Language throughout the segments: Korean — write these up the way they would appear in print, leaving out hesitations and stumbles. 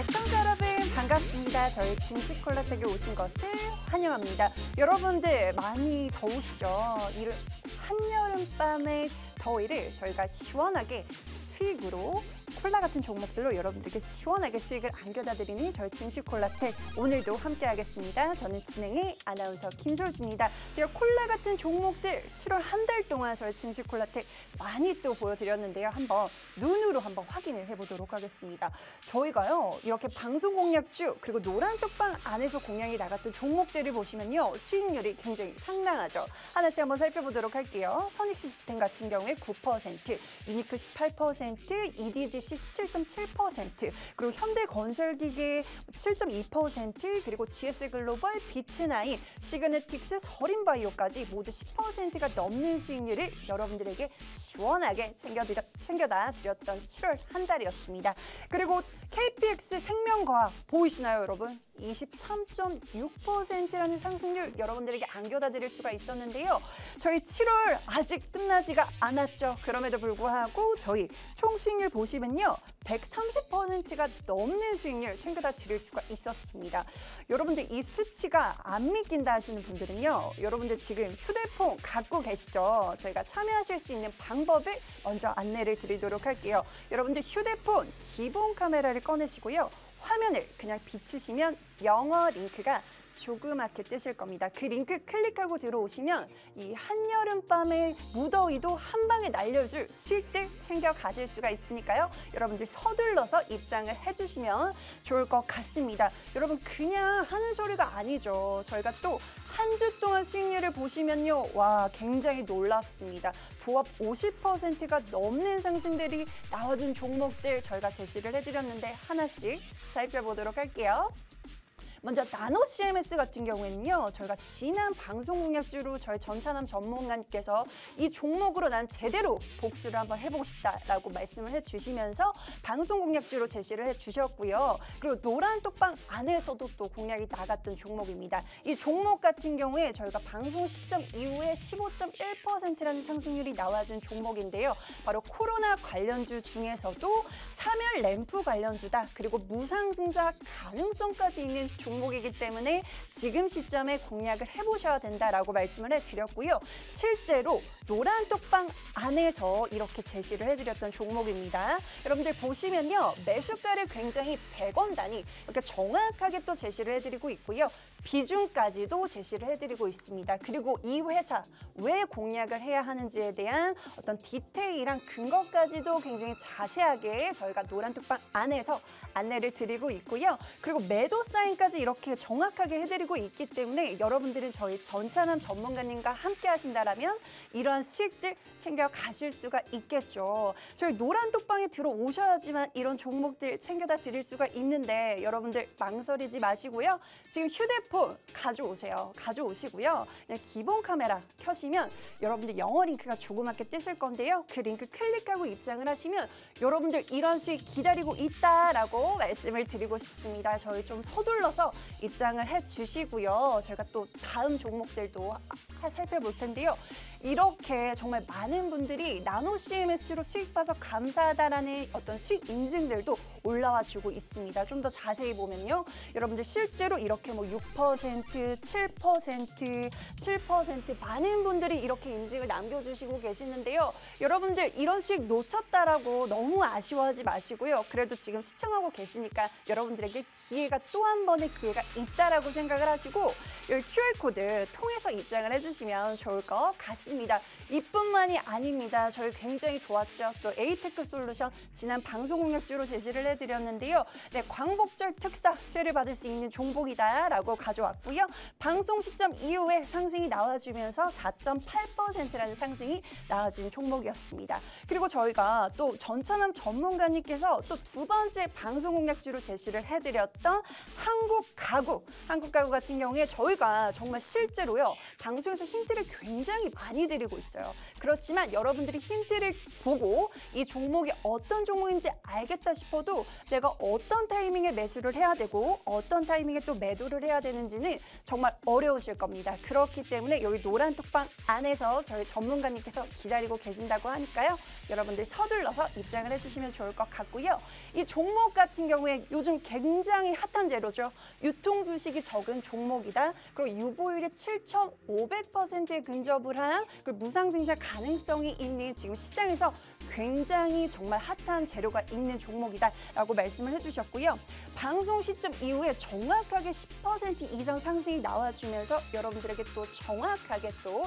시청자 여러분 반갑습니다. 저희 진시콜라텍에 오신 것을 환영합니다. 여러분들 많이 더우시죠? 이 한여름밤의 더위를 저희가 시원하게 수익으로 콜라 같은 종목들로 여러분들에게 시원하게 수익을 안겨다 드리는 저희 진시콜라텍 오늘도 함께 하겠습니다. 저는 진행의 아나운서 김솔지입니다. 제가 콜라 같은 종목들 7월 한 달 동안 저희 진시콜라텍 많이 또 보여드렸는데요. 한번 눈으로 한번 확인을 해보도록 하겠습니다. 저희가요 이렇게 방송 공략주 그리고 노란 톡방 안에서 공략이 나갔던 종목들을 보시면요 수익률이 굉장히 상당하죠. 하나씩 한번 살펴보도록 할게요. 선익시스템 같은 경우에 9%, 유니크 18%, EDGC 17.7%, 그리고 현대건설기계 7.2%, 그리고 GS글로벌, 비트나인, 시그네틱스, 서린바이오까지 모두 10%가 넘는 수익률을 여러분들에게 시원하게 챙겨다 드렸던 7월 한 달이었습니다. 그리고 KPX 생명과학 보이시나요, 여러분? 23.6%라는 상승률 여러분들에게 안겨다 드릴 수가 있었는데요. 저희 7월 아직 끝나지가 않았죠. 그럼에도 불구하고 저희 총 수익률 보시면요. 130%가 넘는 수익률 챙겨다 드릴 수가 있었습니다. 여러분들 이 수치가 안 믿긴다 하시는 분들은요. 여러분들 지금 휴대폰 갖고 계시죠? 저희가 참여하실 수 있는 방법을 먼저 안내를 드리도록 할게요. 여러분들 휴대폰 기본 카메라를 꺼내시고요. 화면을 그냥 비추시면 영어 링크가 조그맣게 뜨실 겁니다. 그 링크 클릭하고 들어오시면 이 한여름밤의 무더위도 한 방에 날려줄 수익들 챙겨 가실 수가 있으니까요. 여러분들 서둘러서 입장을 해주시면 좋을 것 같습니다. 여러분 그냥 하는 소리가 아니죠. 저희가 또 한 주 동안 수익률을 보시면요. 와 굉장히 놀랍습니다. 부합 50%가 넘는 상승들이 나와준 종목들 저희가 제시를 해드렸는데 하나씩 살펴보도록 할게요. 먼저 나노 CMS 같은 경우에는요. 저희가 지난 방송 공략주로 저희 전찬함 전문가님께서 이 종목으로 난 제대로 복수를 한번 해보고 싶다라고 말씀을 해주시면서 방송 공략주로 제시를 해주셨고요. 그리고 노란 톡방 안에서도 또 공략이 나갔던 종목입니다. 이 종목 같은 경우에 저희가 방송 시점 이후에 15.1%라는 상승률이 나와준 종목인데요. 바로 코로나 관련주 중에서도 사멸 램프 관련주다. 그리고 무상증자 가능성까지 있는 종목이기 때문에 지금 시점에 공략을 해보셔야 된다라고 말씀을 해드렸고요. 실제로 노란 톡방 안에서 이렇게 제시를 해드렸던 종목입니다. 여러분들 보시면요. 매수가를 굉장히 100원 단위 이렇게 정확하게 또 제시를 해드리고 있고요. 비중까지도 제시를 해드리고 있습니다. 그리고 이 회사 왜 공략을 해야 하는지에 대한 어떤 디테일한 근거까지도 굉장히 자세하게 저희가 노란 톡방 안에서 안내를 드리고 있고요. 그리고 매도 사인까지 이렇게 정확하게 해드리고 있기 때문에 여러분들은 저희 전찬함 전문가님과 함께 하신다면 이러한 수익들 챙겨 가실 수가 있겠죠. 저희 노란 톡방에 들어오셔야지만 이런 종목들 챙겨다 드릴 수가 있는데 여러분들 망설이지 마시고요. 지금 휴대폰 가져오세요. 가져오시고요. 그냥 기본 카메라 켜시면 여러분들 영어 링크가 조그맣게 뜨실 건데요. 그 링크 클릭하고 입장을 하시면 여러분들 이런 수익 기다리고 있다라고 말씀을 드리고 싶습니다. 저희 좀 서둘러서 입장을 해주시고요. 저희가 또 다음 종목들도 살펴볼 텐데요. 이렇게 정말 많은 분들이 나노 CMS로 수익 봐서 감사하다라는 어떤 수익 인증들도 올라와 주고 있습니다. 좀 더 자세히 보면요. 여러분들 실제로 이렇게 뭐 6%, 7% 많은 분들이 이렇게 인증을 남겨주시고 계시는데요. 여러분들 이런 수익 놓쳤다라고 너무 아쉬워하지 마시고요. 그래도 지금 시청하고 계시니까 여러분들에게 기회가 또 한 번의 기회가 있다라고 생각을 하시고 여기 QR코드 통해서 입장을 해주시면 좋을 것 같습니다. 이뿐만이 아닙니다. 저희 굉장히 좋았죠. 또 에이테크 솔루션 지난 방송 공략주로 제시를 해드렸는데요. 네, 광복절 특사 수혜를 받을 수 있는 종목이다라고 가져왔고요. 방송 시점 이후에 상승이 나와주면서 4.8%라는 상승이 나와준 종목이었습니다. 그리고 저희가 또 전찬함 전문가님께서 또 두 번째 방송 공략주로 제시를 해드렸던 한국 한국 가구 같은 경우에 저희가 정말 실제로요, 방송에서 힌트를 굉장히 많이 드리고 있어요. 그렇지만 여러분들이 힌트를 보고 이 종목이 어떤 종목인지 알겠다 싶어도 내가 어떤 타이밍에 매수를 해야 되고 어떤 타이밍에 또 매도를 해야 되는지는 정말 어려우실 겁니다. 그렇기 때문에 여기 노란 톡방 안에서 저희 전문가님께서 기다리고 계신다고 하니까요. 여러분들 서둘러서 입장을 해주시면 좋을 것 같고요. 이 종목 같은 경우에 요즘 굉장히 핫한 재료죠. 유통 주식이 적은 종목이다. 그리고 유보율이 7,500%에 근접을 한 무상증자 가능성이 있는 지금 시장에서 굉장히 정말 핫한 재료가 있는 종목이다라고 말씀을 해주셨고요. 방송 시점 이후에 정확하게 10% 이상 상승이 나와주면서 여러분들에게 또 정확하게 또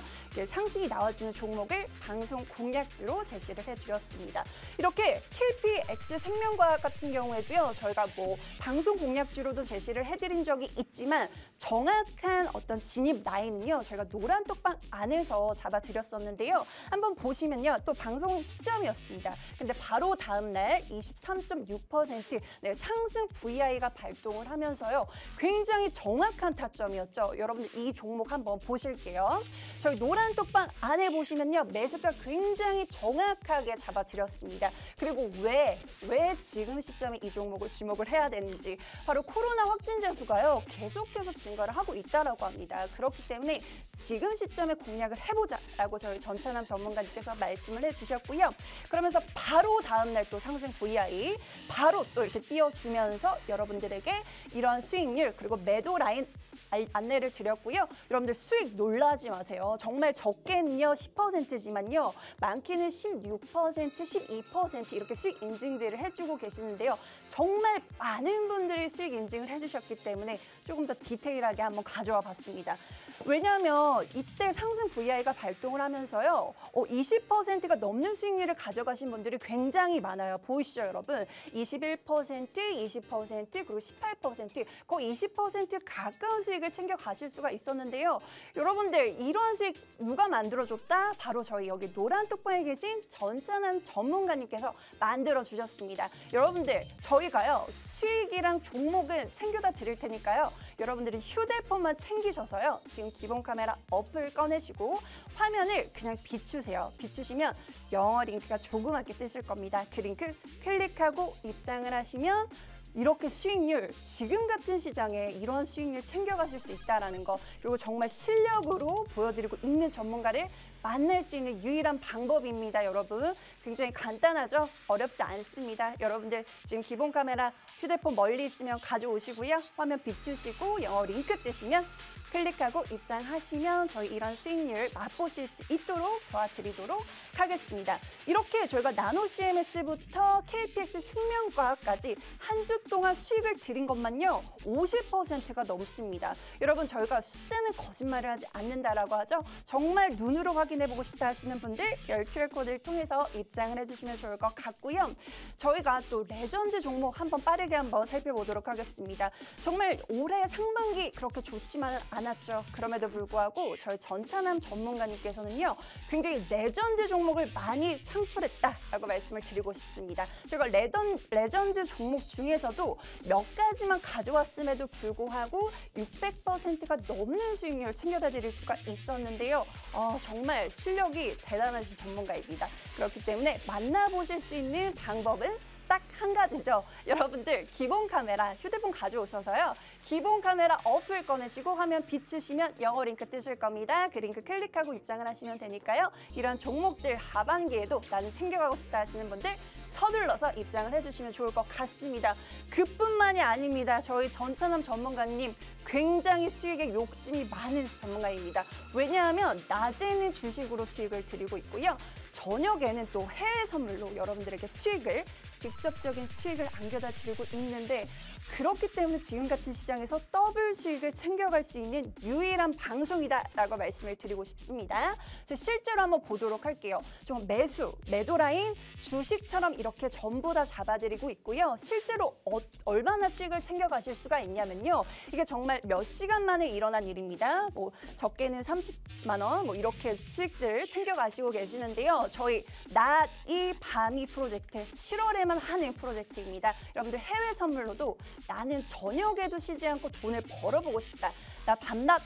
상승이 나와주는 종목을 방송 공략주로 제시를 해드렸습니다. 이렇게 KPX 생명과학 같은 경우에도요, 저희가 뭐 방송 공략주로도 제시를 해드린 적이 있지만 정확한 어떤 진입 라인은요, 저희가 노란 톡방 안에서 잡아드렸었는데요. 한번 보시면요, 또 방송 시점이었습니다. 근데 바로 다음 날 23.6% 상승 VI가 발동을 하면서요, 굉장히 정확한 타점이었죠. 여러분들 이 종목 한번 보실게요. 저희 노란 톡방 안에 보시면요, 매수가 굉장히 정확하게 잡아드렸습니다. 그리고 왜 지금 시점에 이 종목을 주목을 해야 되는지, 바로 코로나 확진자 수가요, 계속해서 증가를 하고 있다라고 합니다. 그렇기 때문에 지금 시점에 공략을 해보자라고 저희 전찬남 전문가님께서 말씀을 해주셨고요. 그러면서 바로 다음날 또 상승 VI 바로 또 이렇게 띄워주면서 여러분들에게 이런 수익률 그리고 매도 라인 안내를 드렸고요. 여러분들 수익 놀라지 마세요. 정말 적게는요 10%지만요 많게는 16%, 12% 이렇게 수익 인증들을 해주고 계시는데요. 정말 많은 분들이 수익 인증을 해주셨기 때문에 조금 더 디테일하게 한번 가져와 봤습니다. 왜냐하면 이때 상승 VI가 발동을 하면서요 20%가 넘는 수익률을 가져가신 분들이 굉장히 많아요. 보이시죠 여러분? 21%, 20% 그리고 18% 거의 20% 가까운 수익을 챙겨 가실 수가 있었는데요. 여러분들 이런 수익 누가 만들어줬다? 바로 저희 여기 노란 톡방에 계신 전찬한 전문가님께서 만들어 주셨습니다. 여러분들 저희가요 수익이랑 종목은 챙겨다 드릴 테니까요. 여러분들이 휴대폰만 챙기셔서요. 지금 기본 카메라 어플 꺼내시고 화면을 그냥 비추세요. 비추시면 영어 링크가 조그맣게 뜨실 겁니다. 그 링크 클릭하고 입장을 하시면 이렇게 수익률, 지금 같은 시장에 이런 수익률 챙겨가실 수 있다는 거, 그리고 정말 실력으로 보여드리고 있는 전문가를 만날 수 있는 유일한 방법입니다, 여러분. 굉장히 간단하죠? 어렵지 않습니다. 여러분들 지금 기본 카메라 휴대폰 멀리 있으면 가져오시고요. 화면 비추시고 영어 링크 뜨시면 클릭하고 입장하시면 저희 이런 수익률 맛보실 수 있도록 도와드리도록 하겠습니다. 이렇게 저희가 나노 CMS부터 KPX 생명과학까지 한 주 동안 수익을 드린 것만요 50%가 넘습니다. 여러분 저희가 숫자는 거짓말을 하지 않는다라고 하죠. 정말 눈으로 확인해보고 싶다 하시는 분들 QR코드를 통해서 입장을 해주시면 좋을 것 같고요. 저희가 또 레전드 종목 한번 빠르게 한번 살펴보도록 하겠습니다. 정말 올해 상반기 그렇게 좋지만은 않았죠. 그럼에도 불구하고 저희 전찬남 전문가님께서는요 굉장히 레전드 종목을 많이 창출했다라고 말씀을 드리고 싶습니다. 저희가 레전드 종목 중에서도 몇 가지만 가져왔음에도 불구하고 600%가 넘는 수익률을 챙겨다 드릴 수가 있었는데요. 정말 실력이 대단하신 전문가입니다. 그렇기 때문에 만나보실 수 있는 방법은 딱 한 가지죠. 여러분들 기본 카메라 휴대폰 가져오셔서요. 기본 카메라 어플 꺼내시고 화면 비추시면 영어 링크 뜨실 겁니다. 그 링크 클릭하고 입장을 하시면 되니까요. 이런 종목들 하반기에도 나는 챙겨가고 싶다 하시는 분들 서둘러서 입장을 해주시면 좋을 것 같습니다. 그뿐만이 아닙니다. 저희 전찬남 전문가님 굉장히 수익에 욕심이 많은 전문가입니다. 왜냐하면 낮에는 주식으로 수익을 드리고 있고요. 저녁에는 또 해외 선물로 여러분들에게 직접적인 수익을 안겨다 드리고 있는데 그렇기 때문에 지금 같은 시장에서 더블 수익을 챙겨갈 수 있는 유일한 방송이다라고 말씀을 드리고 싶습니다. 실제로 한번 보도록 할게요. 좀 매도 라인, 주식처럼 이렇게 전부 다 잡아드리고 있고요. 실제로 얼마나 수익을 챙겨가실 수가 있냐면요. 이게 정말 몇 시간 만에 일어난 일입니다. 뭐 적게는 30만 원, 뭐 이렇게 수익들 챙겨가시고 계시는데요. 저희 낮이 밤이 프로젝트 7월에만 있어야만 하는 프로젝트입니다. 여러분들 해외 선물로도 나는 저녁에도 쉬지 않고 돈을 벌어보고 싶다. 나 밤낮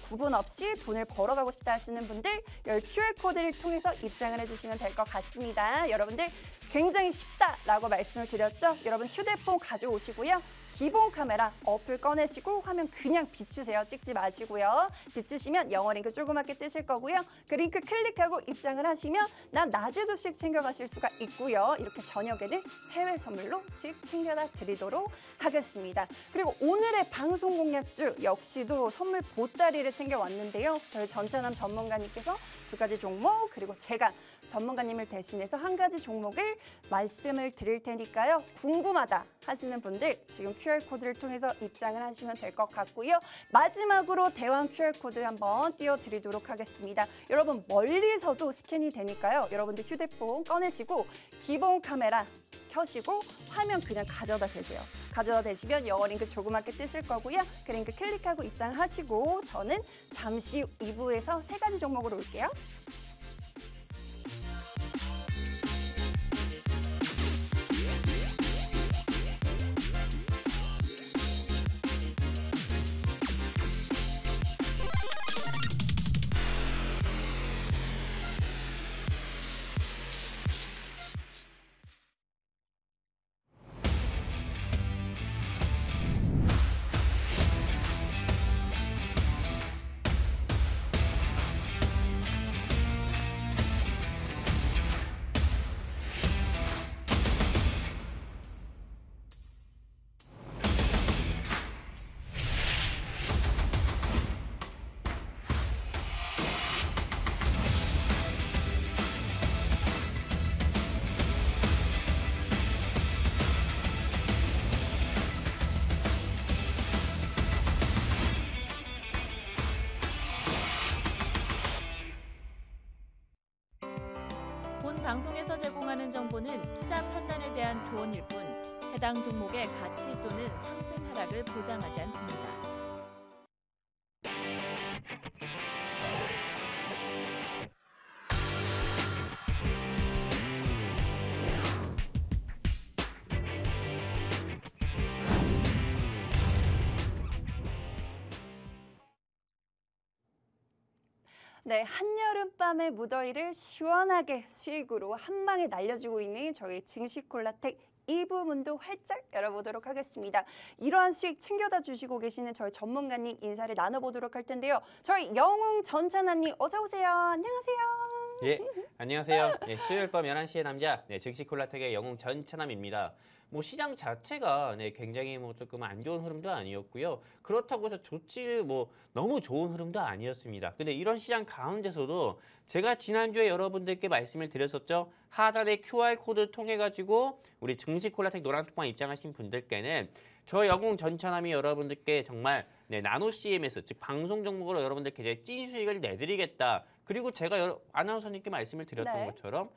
구분 없이 돈을 벌어가고 싶다 하시는 분들 QR코드를 통해서 입장을 해주시면 될 것 같습니다. 여러분들 굉장히 쉽다라고 말씀을 드렸죠. 여러분 휴대폰 가져오시고요. 기본 카메라 어플 꺼내시고 화면 그냥 비추세요. 찍지 마시고요. 비추시면 영어 링크 조그맣게 뜨실 거고요. 그 링크 클릭하고 입장을 하시면 난 낮에도 수익 챙겨가실 수가 있고요. 이렇게 저녁에는 해외 선물로 수익 챙겨다 드리도록 하겠습니다. 그리고 오늘의 방송 공략주 역시도 선물 보따리를 챙겨왔는데요. 저희 전차남 전문가님께서 2가지 종목 그리고 제가 전문가님을 대신해서 1가지 종목을 말씀을 드릴 테니까요. 궁금하다 하시는 분들 지금 QR코드를 통해서 입장을 하시면 될 것 같고요. 마지막으로 대왕 QR코드 한번 띄워드리도록 하겠습니다. 여러분 멀리서도 스캔이 되니까요. 여러분들 휴대폰 꺼내시고 기본 카메라 켜시고 화면 그냥 가져다 대세요. 가져다 대시면 영어 링크 조그맣게 뜨실 거고요. 그 링크 클릭하고 입장하시고 저는 잠시 2부에서 3가지 종목으로 올게요. 본 방송에서 제공하는 정보는 투자 판단에 대한 조언일 뿐 해당 종목의 가치 또는 상승 하락을 보장하지 않습니다. 네, 한여름밤의 무더위를 시원하게 수익으로 한 방에 날려주고 있는 저희 증시콜라텍 이 부분도 활짝 열어보도록 하겠습니다. 이러한 수익 챙겨다 주시고 계시는 저희 전문가님 인사를 나눠보도록 할 텐데요. 저희 영웅 전찬아님 어서 오세요. 안녕하세요. 예, 안녕하세요. 예, 수요일 밤 11시의 남자 증시콜라텍의 영웅 전찬함입니다. 시장 자체가 굉장히 조금 안 좋은 흐름도 아니었고요. 그렇다고 해서 좋지 너무 좋은 흐름도 아니었습니다. 근데 이런 시장 가운데서도 제가 지난주에 여러분들께 말씀을 드렸었죠. 하단의 QR코드 통해 가지고 우리 증시콜라텍 노란톡방 입장하신 분들께는 저 영웅 전찬함이 여러분들께 정말 나노 CMS 즉 방송 종목으로 여러분들께 찐 수익을 내드리겠다. 그리고 제가 아나운서님께 말씀을 드렸던 것처럼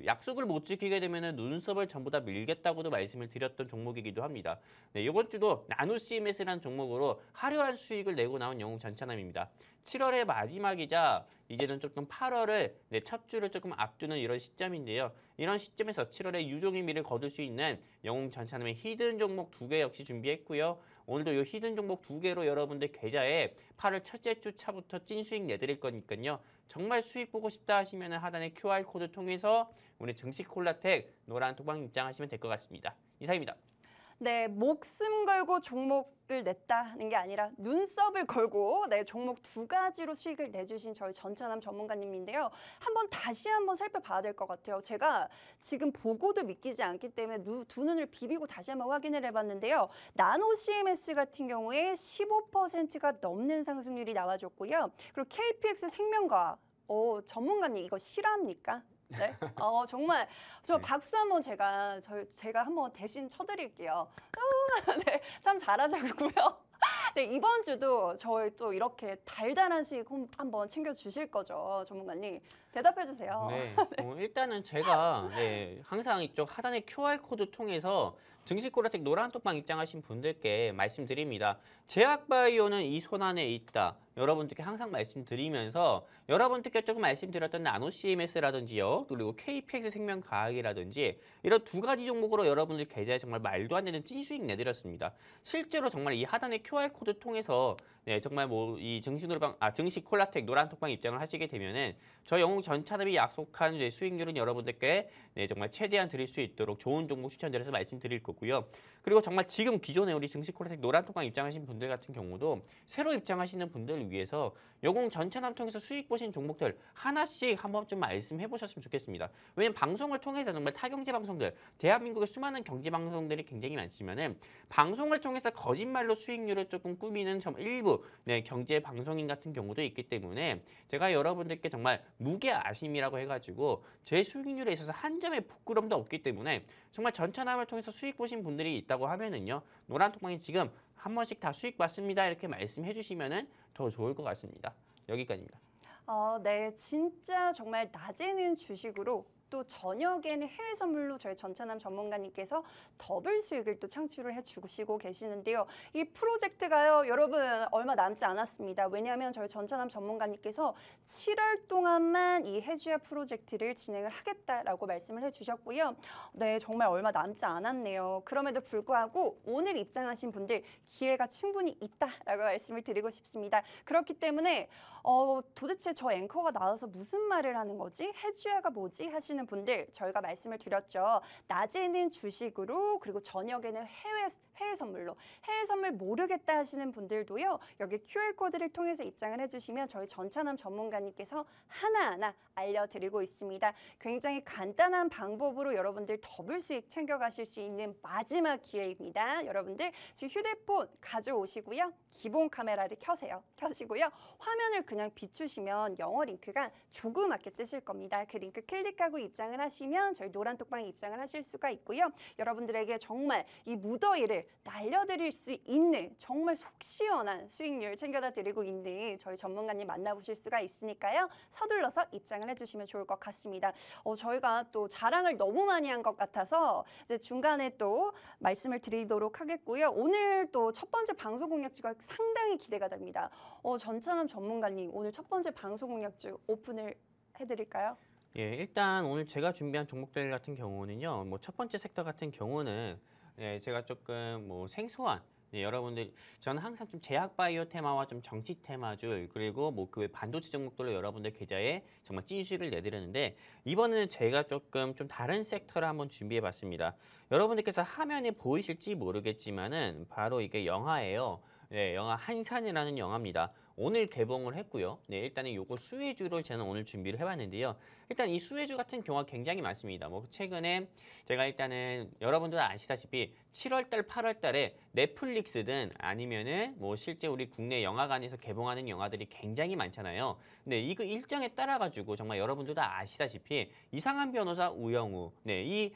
약속을 못 지키게 되면 눈썹을 전부 다 밀겠다고도 말씀을 드렸던 종목이기도 합니다. 이번 주도 나노 CMS라는 종목으로 화려한 수익을 내고 나온 영웅 전찬함입니다. 7월의 마지막이자 이제는 조금 8월을 첫 주를 조금 앞두는 이런 시점인데요. 이런 시점에서 7월에 유종의 미를 거둘 수 있는 영웅 전찬함의 히든 종목 2개 역시 준비했고요. 오늘도 이 히든 종목 2개로 여러분들 계좌에 8월 첫째 주 차부터 찐 수익 내드릴 거니까요. 정말 수익 보고 싶다 하시면 하단의 QR코드 통해서 우리 증시콜라텍 노란 톡방 입장하시면 될 것 같습니다. 이상입니다. 네, 목숨 걸고 종목을 냈다는 게 아니라 눈썹을 걸고 종목 2가지로 수익을 내주신 저희 전찬함 전문가님인데요. 다시 한번 살펴봐야 될 것 같아요. 제가 지금 보고도 믿기지 않기 때문에 두 눈을 비비고 다시 한번 확인을 해봤는데요. 나노 CMS 같은 경우에 15%가 넘는 상승률이 나와줬고요. 그리고 KPX 생명과학, 전문가님 이거 실화입니까? 네, 정말 저 박수 한번 제가 한번 대신 쳐드릴게요. 네, 참 잘하셨고요. 네, 이번 주도 저희 또 이렇게 달달한 수익 한번 챙겨주실 거죠, 전문가님. 대답해 주세요. 네, 일단은 제가 항상 이쪽 하단의 QR코드 통해서 증시콜라텍 노란톡방 입장하신 분들께 말씀드립니다. 제약바이오는 이 손안에 있다. 여러분들께 항상 말씀드리면서 여러분들께 조금 말씀드렸던 나노 CMS라든지요. 그리고 KPX 생명과학이라든지 이런 두 가지 종목으로 여러분들 계좌에 정말 말도 안 되는 찐수익 내드렸습니다. 실제로 정말 이 하단의 QR코드 통해서 정말 뭐 이 증시콜라텍 노란톡방 입장을 하시게 되면은 저희 영웅 전차답이 약속한 수익률은 여러분들께 정말 최대한 드릴 수 있도록 좋은 종목 추천드려서 말씀드릴 거고요. 그리고 정말 지금 기존에 우리 증시콜라텍 노란톡방 입장하신 분들 같은 경우도 새로 입장하시는 분들을 위해서 영웅 전차남 통해서 수익 보신 종목들 하나씩 한번 좀 말씀해 보셨으면 좋겠습니다. 왜냐면 방송을 통해서 정말 타경제 방송들, 대한민국의 수많은 경제 방송들이 굉장히 많지만은 방송을 통해서 거짓말로 수익률을 조금 꾸미는 일부 경제 방송인 같은 경우도 있기 때문에 제가 여러분들께 정말 무게아심이라고 해가지고 제 수익률에 있어서 한 점의 부끄럼도 없기 때문에 정말 전차남을 통해서 수익 보신 분들이 있다고 하면은요, 노란톡방이 지금 한 번씩 다 수익 봤습니다 이렇게 말씀해 주시면은 더 좋을 것 같습니다. 여기까지입니다. 네, 진짜 정말 낮에는 주식으로 또 저녁에는 해외 선물로 저희 전차남 전문가님께서 더블 수익을 또 창출을 해주시고 계시는데요. 이 프로젝트가요, 여러분 얼마 남지 않았습니다. 왜냐하면 저희 전차남 전문가님께서 7월 동안만 이 해주야 프로젝트를 진행을 하겠다라고 말씀을 해주셨고요. 네, 정말 얼마 남지 않았네요. 그럼에도 불구하고 오늘 입장하신 분들 기회가 충분히 있다라고 말씀을 드리고 싶습니다. 그렇기 때문에 도대체 저 앵커가 나와서 무슨 말을 하는 거지? 해주야가 뭐지? 하시는 분들 저희가 말씀을 드렸죠. 낮에는 주식으로 그리고 저녁에는 해외 선물로. 해외 선물 모르겠다 하시는 분들도요. 여기 QR코드를 통해서 입장을 해주시면 저희 전차남 전문가님께서 하나하나 알려드리고 있습니다. 굉장히 간단한 방법으로 여러분들 더블 수익 챙겨가실 수 있는 마지막 기회입니다. 여러분들 지금 휴대폰 가져오시고요. 기본 카메라를 켜시고요. 화면을 그냥 비추시면 영어 링크가 조그맣게 뜨실 겁니다. 그 링크 클릭하고 입장을 하시면 저희 노란톡방에 입장을 하실 수가 있고요. 여러분들에게 정말 이 무더위를 날려드릴 수 있는 정말 속 시원한 수익률 챙겨다 드리고 있는 저희 전문가님 만나보실 수가 있으니까요. 서둘러서 입장을 해주시면 좋을 것 같습니다. 저희가 또 자랑을 너무 많이 한 것 같아서 이제 중간에 또 말씀을 드리도록 하겠고요. 오늘 또 첫 번째 방송 공략주가 상당히 기대가 됩니다. 전차남 전문가님 오늘 첫 번째 방송 공략주 오픈을 해드릴까요? 예, 일단 오늘 제가 준비한 종목들 같은 경우는요, 뭐 첫 번째 섹터 같은 경우는 제가 조금 뭐 생소한 여러분들 저는 항상 좀 제약바이오 테마와 좀 정치 테마줄 그리고 뭐 그 외 반도체 종목들로 여러분들 계좌에 정말 찐 수익을 내드렸는데 이번에는 제가 조금 좀 다른 섹터를 한번 준비해봤습니다. 여러분들께서 화면에 보이실지 모르겠지만은 바로 이게 영화예요. 영화 한산이라는 영화입니다. 오늘 개봉을 했고요. 일단은 요거 수혜주를 저는 오늘 준비를 해봤는데요. 일단 이 수혜주 같은 경우가 굉장히 많습니다. 뭐 최근에 제가 일단은 여러분들 아시다시피 7월달, 8월달에 넷플릭스든 아니면은 뭐 실제 우리 국내 영화관에서 개봉하는 영화들이 굉장히 많잖아요. 근데 이거 일정에 따라 가지고 정말 여러분들도 아시다시피 이상한 변호사 우영우, 이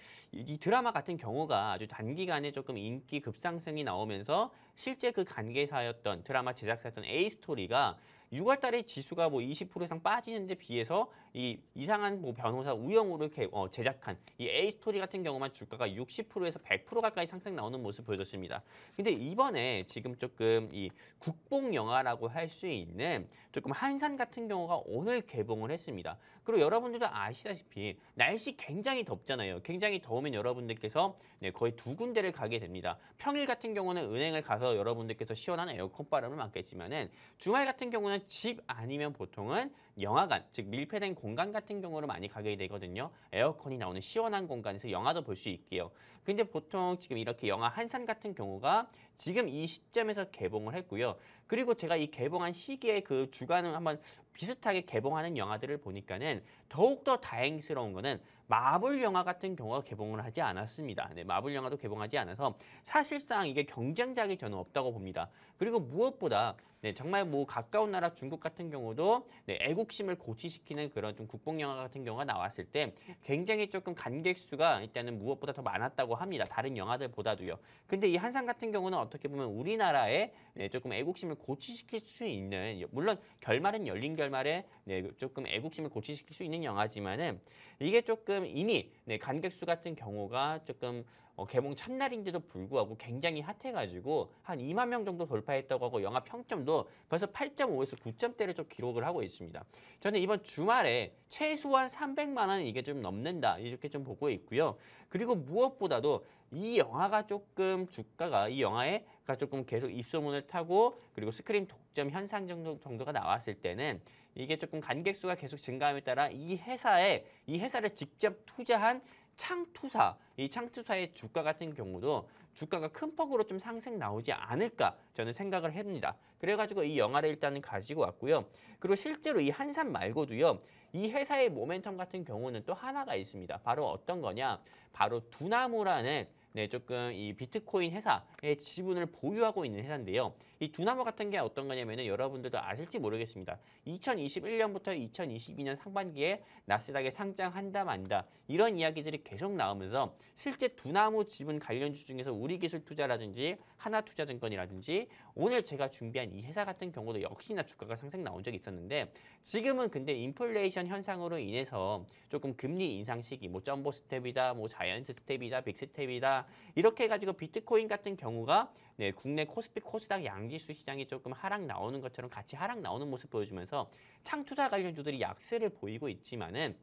드라마 같은 경우가 아주 단기간에 조금 인기 급상승이 나오면서 실제 그 관계사였던 드라마 제작사였던 A스토리가 6월 달에 지수가 뭐 20% 이상 빠지는데 비해서 이 이상한 뭐 변호사 우영우를 제작한 이 A스토리 같은 경우만 주가가 60%에서 100% 가까이 상승 나오는 모습을 보여줬습니다. 근데 이번에 지금 조금 이 국뽕 영화라고 할 수 있는 조금 한산 같은 경우가 오늘 개봉을 했습니다. 그리고 여러분들도 아시다시피 날씨 굉장히 덥잖아요. 굉장히 더우면 여러분들께서 거의 두 군데를 가게 됩니다. 평일 같은 경우는 은행을 가서 여러분들께서 시원한 에어컨 바람을 맞겠지만은 주말 같은 경우는 집 아니면 보통은 영화관, 즉 밀폐된 공간 같은 경우로 많이 가게 되거든요. 에어컨이 나오는 시원한 공간에서 영화도 볼 수 있게요. 근데 보통 지금 이렇게 영화 한산 같은 경우가 지금 이 시점에서 개봉을 했고요. 그리고 제가 이 개봉한 시기에 그 주간을 한번 비슷하게 개봉하는 영화들을 보니까는 더욱더 다행스러운 거는 마블 영화 같은 경우가 개봉을 하지 않았습니다. 네, 마블 영화도 개봉하지 않아서 사실상 이게 경쟁작이 저는 없다고 봅니다. 그리고 무엇보다 네, 정말 뭐 가까운 나라 중국 같은 경우도 네, 애국심을 고취시키는 그런 좀 국뽕 영화 같은 경우가 나왔을 때 굉장히 조금 관객 수가 일단은 무엇보다 더 많았다고 합니다. 다른 영화들보다도요. 근데 이 한산 같은 경우는 어떻게 보면 우리나라에 네, 조금 애국심을 고취시킬 수 있는, 물론 결말은 열린 결말에 네, 조금 애국심을 고취시킬 수 있는 영화지만은 이게 조금 이미 네, 관객 수 같은 경우가 조금 개봉 첫날인데도 불구하고 굉장히 핫해가지고 한 2만 명 정도 돌파했다고 하고 영화 평점도 벌써 8.5에서 9점대를 좀 기록을 하고 있습니다. 저는 이번 주말에 최소한 300만 원 이게 좀 넘는다 이렇게 좀 보고 있고요. 그리고 무엇보다도 이 영화가 조금 주가가 이 영화가 조금 계속 입소문을 타고 그리고 스크린 독점 현상 정도가 나왔을 때는 이게 조금 관객 수가 계속 증가함에 따라 이 회사를 직접 투자한 창투사, 이 창투사의 주가 같은 경우도 주가가 큰 폭으로 좀 상승 나오지 않을까 저는 생각을 합니다. 그래가지고 이 영화를 일단은 가지고 왔고요. 그리고 실제로 이 한산 말고도요. 이 회사의 모멘텀 같은 경우는 또 하나가 있습니다. 바로 어떤 거냐? 바로 두나무라는 네, 조금 이 비트코인 회사의 지분을 보유하고 있는 회사인데요. 이 두나무 같은 게 어떤 거냐면은 여러분들도 아실지 모르겠습니다. 2021년부터 2022년 상반기에 나스닥에 상장한다 만다 이런 이야기들이 계속 나오면서 실제 두나무 지분 관련주 중에서 우리기술투자라든지 하나투자증권이라든지 오늘 제가 준비한 이 회사 같은 경우도 역시나 주가가 상승 나온 적이 있었는데 지금은 근데 인플레이션 현상으로 인해서 조금 금리 인상 시기, 뭐 점보 스텝이다, 뭐 자이언트 스텝이다, 빅 스텝이다 이렇게 해가지고 비트코인 같은 경우가 네, 국내 코스피 코스닥 양지수 시장이 조금 하락 나오는 것처럼 같이 하락 나오는 모습 보여주면서 창투자 관련주들이 약세를 보이고 있지만은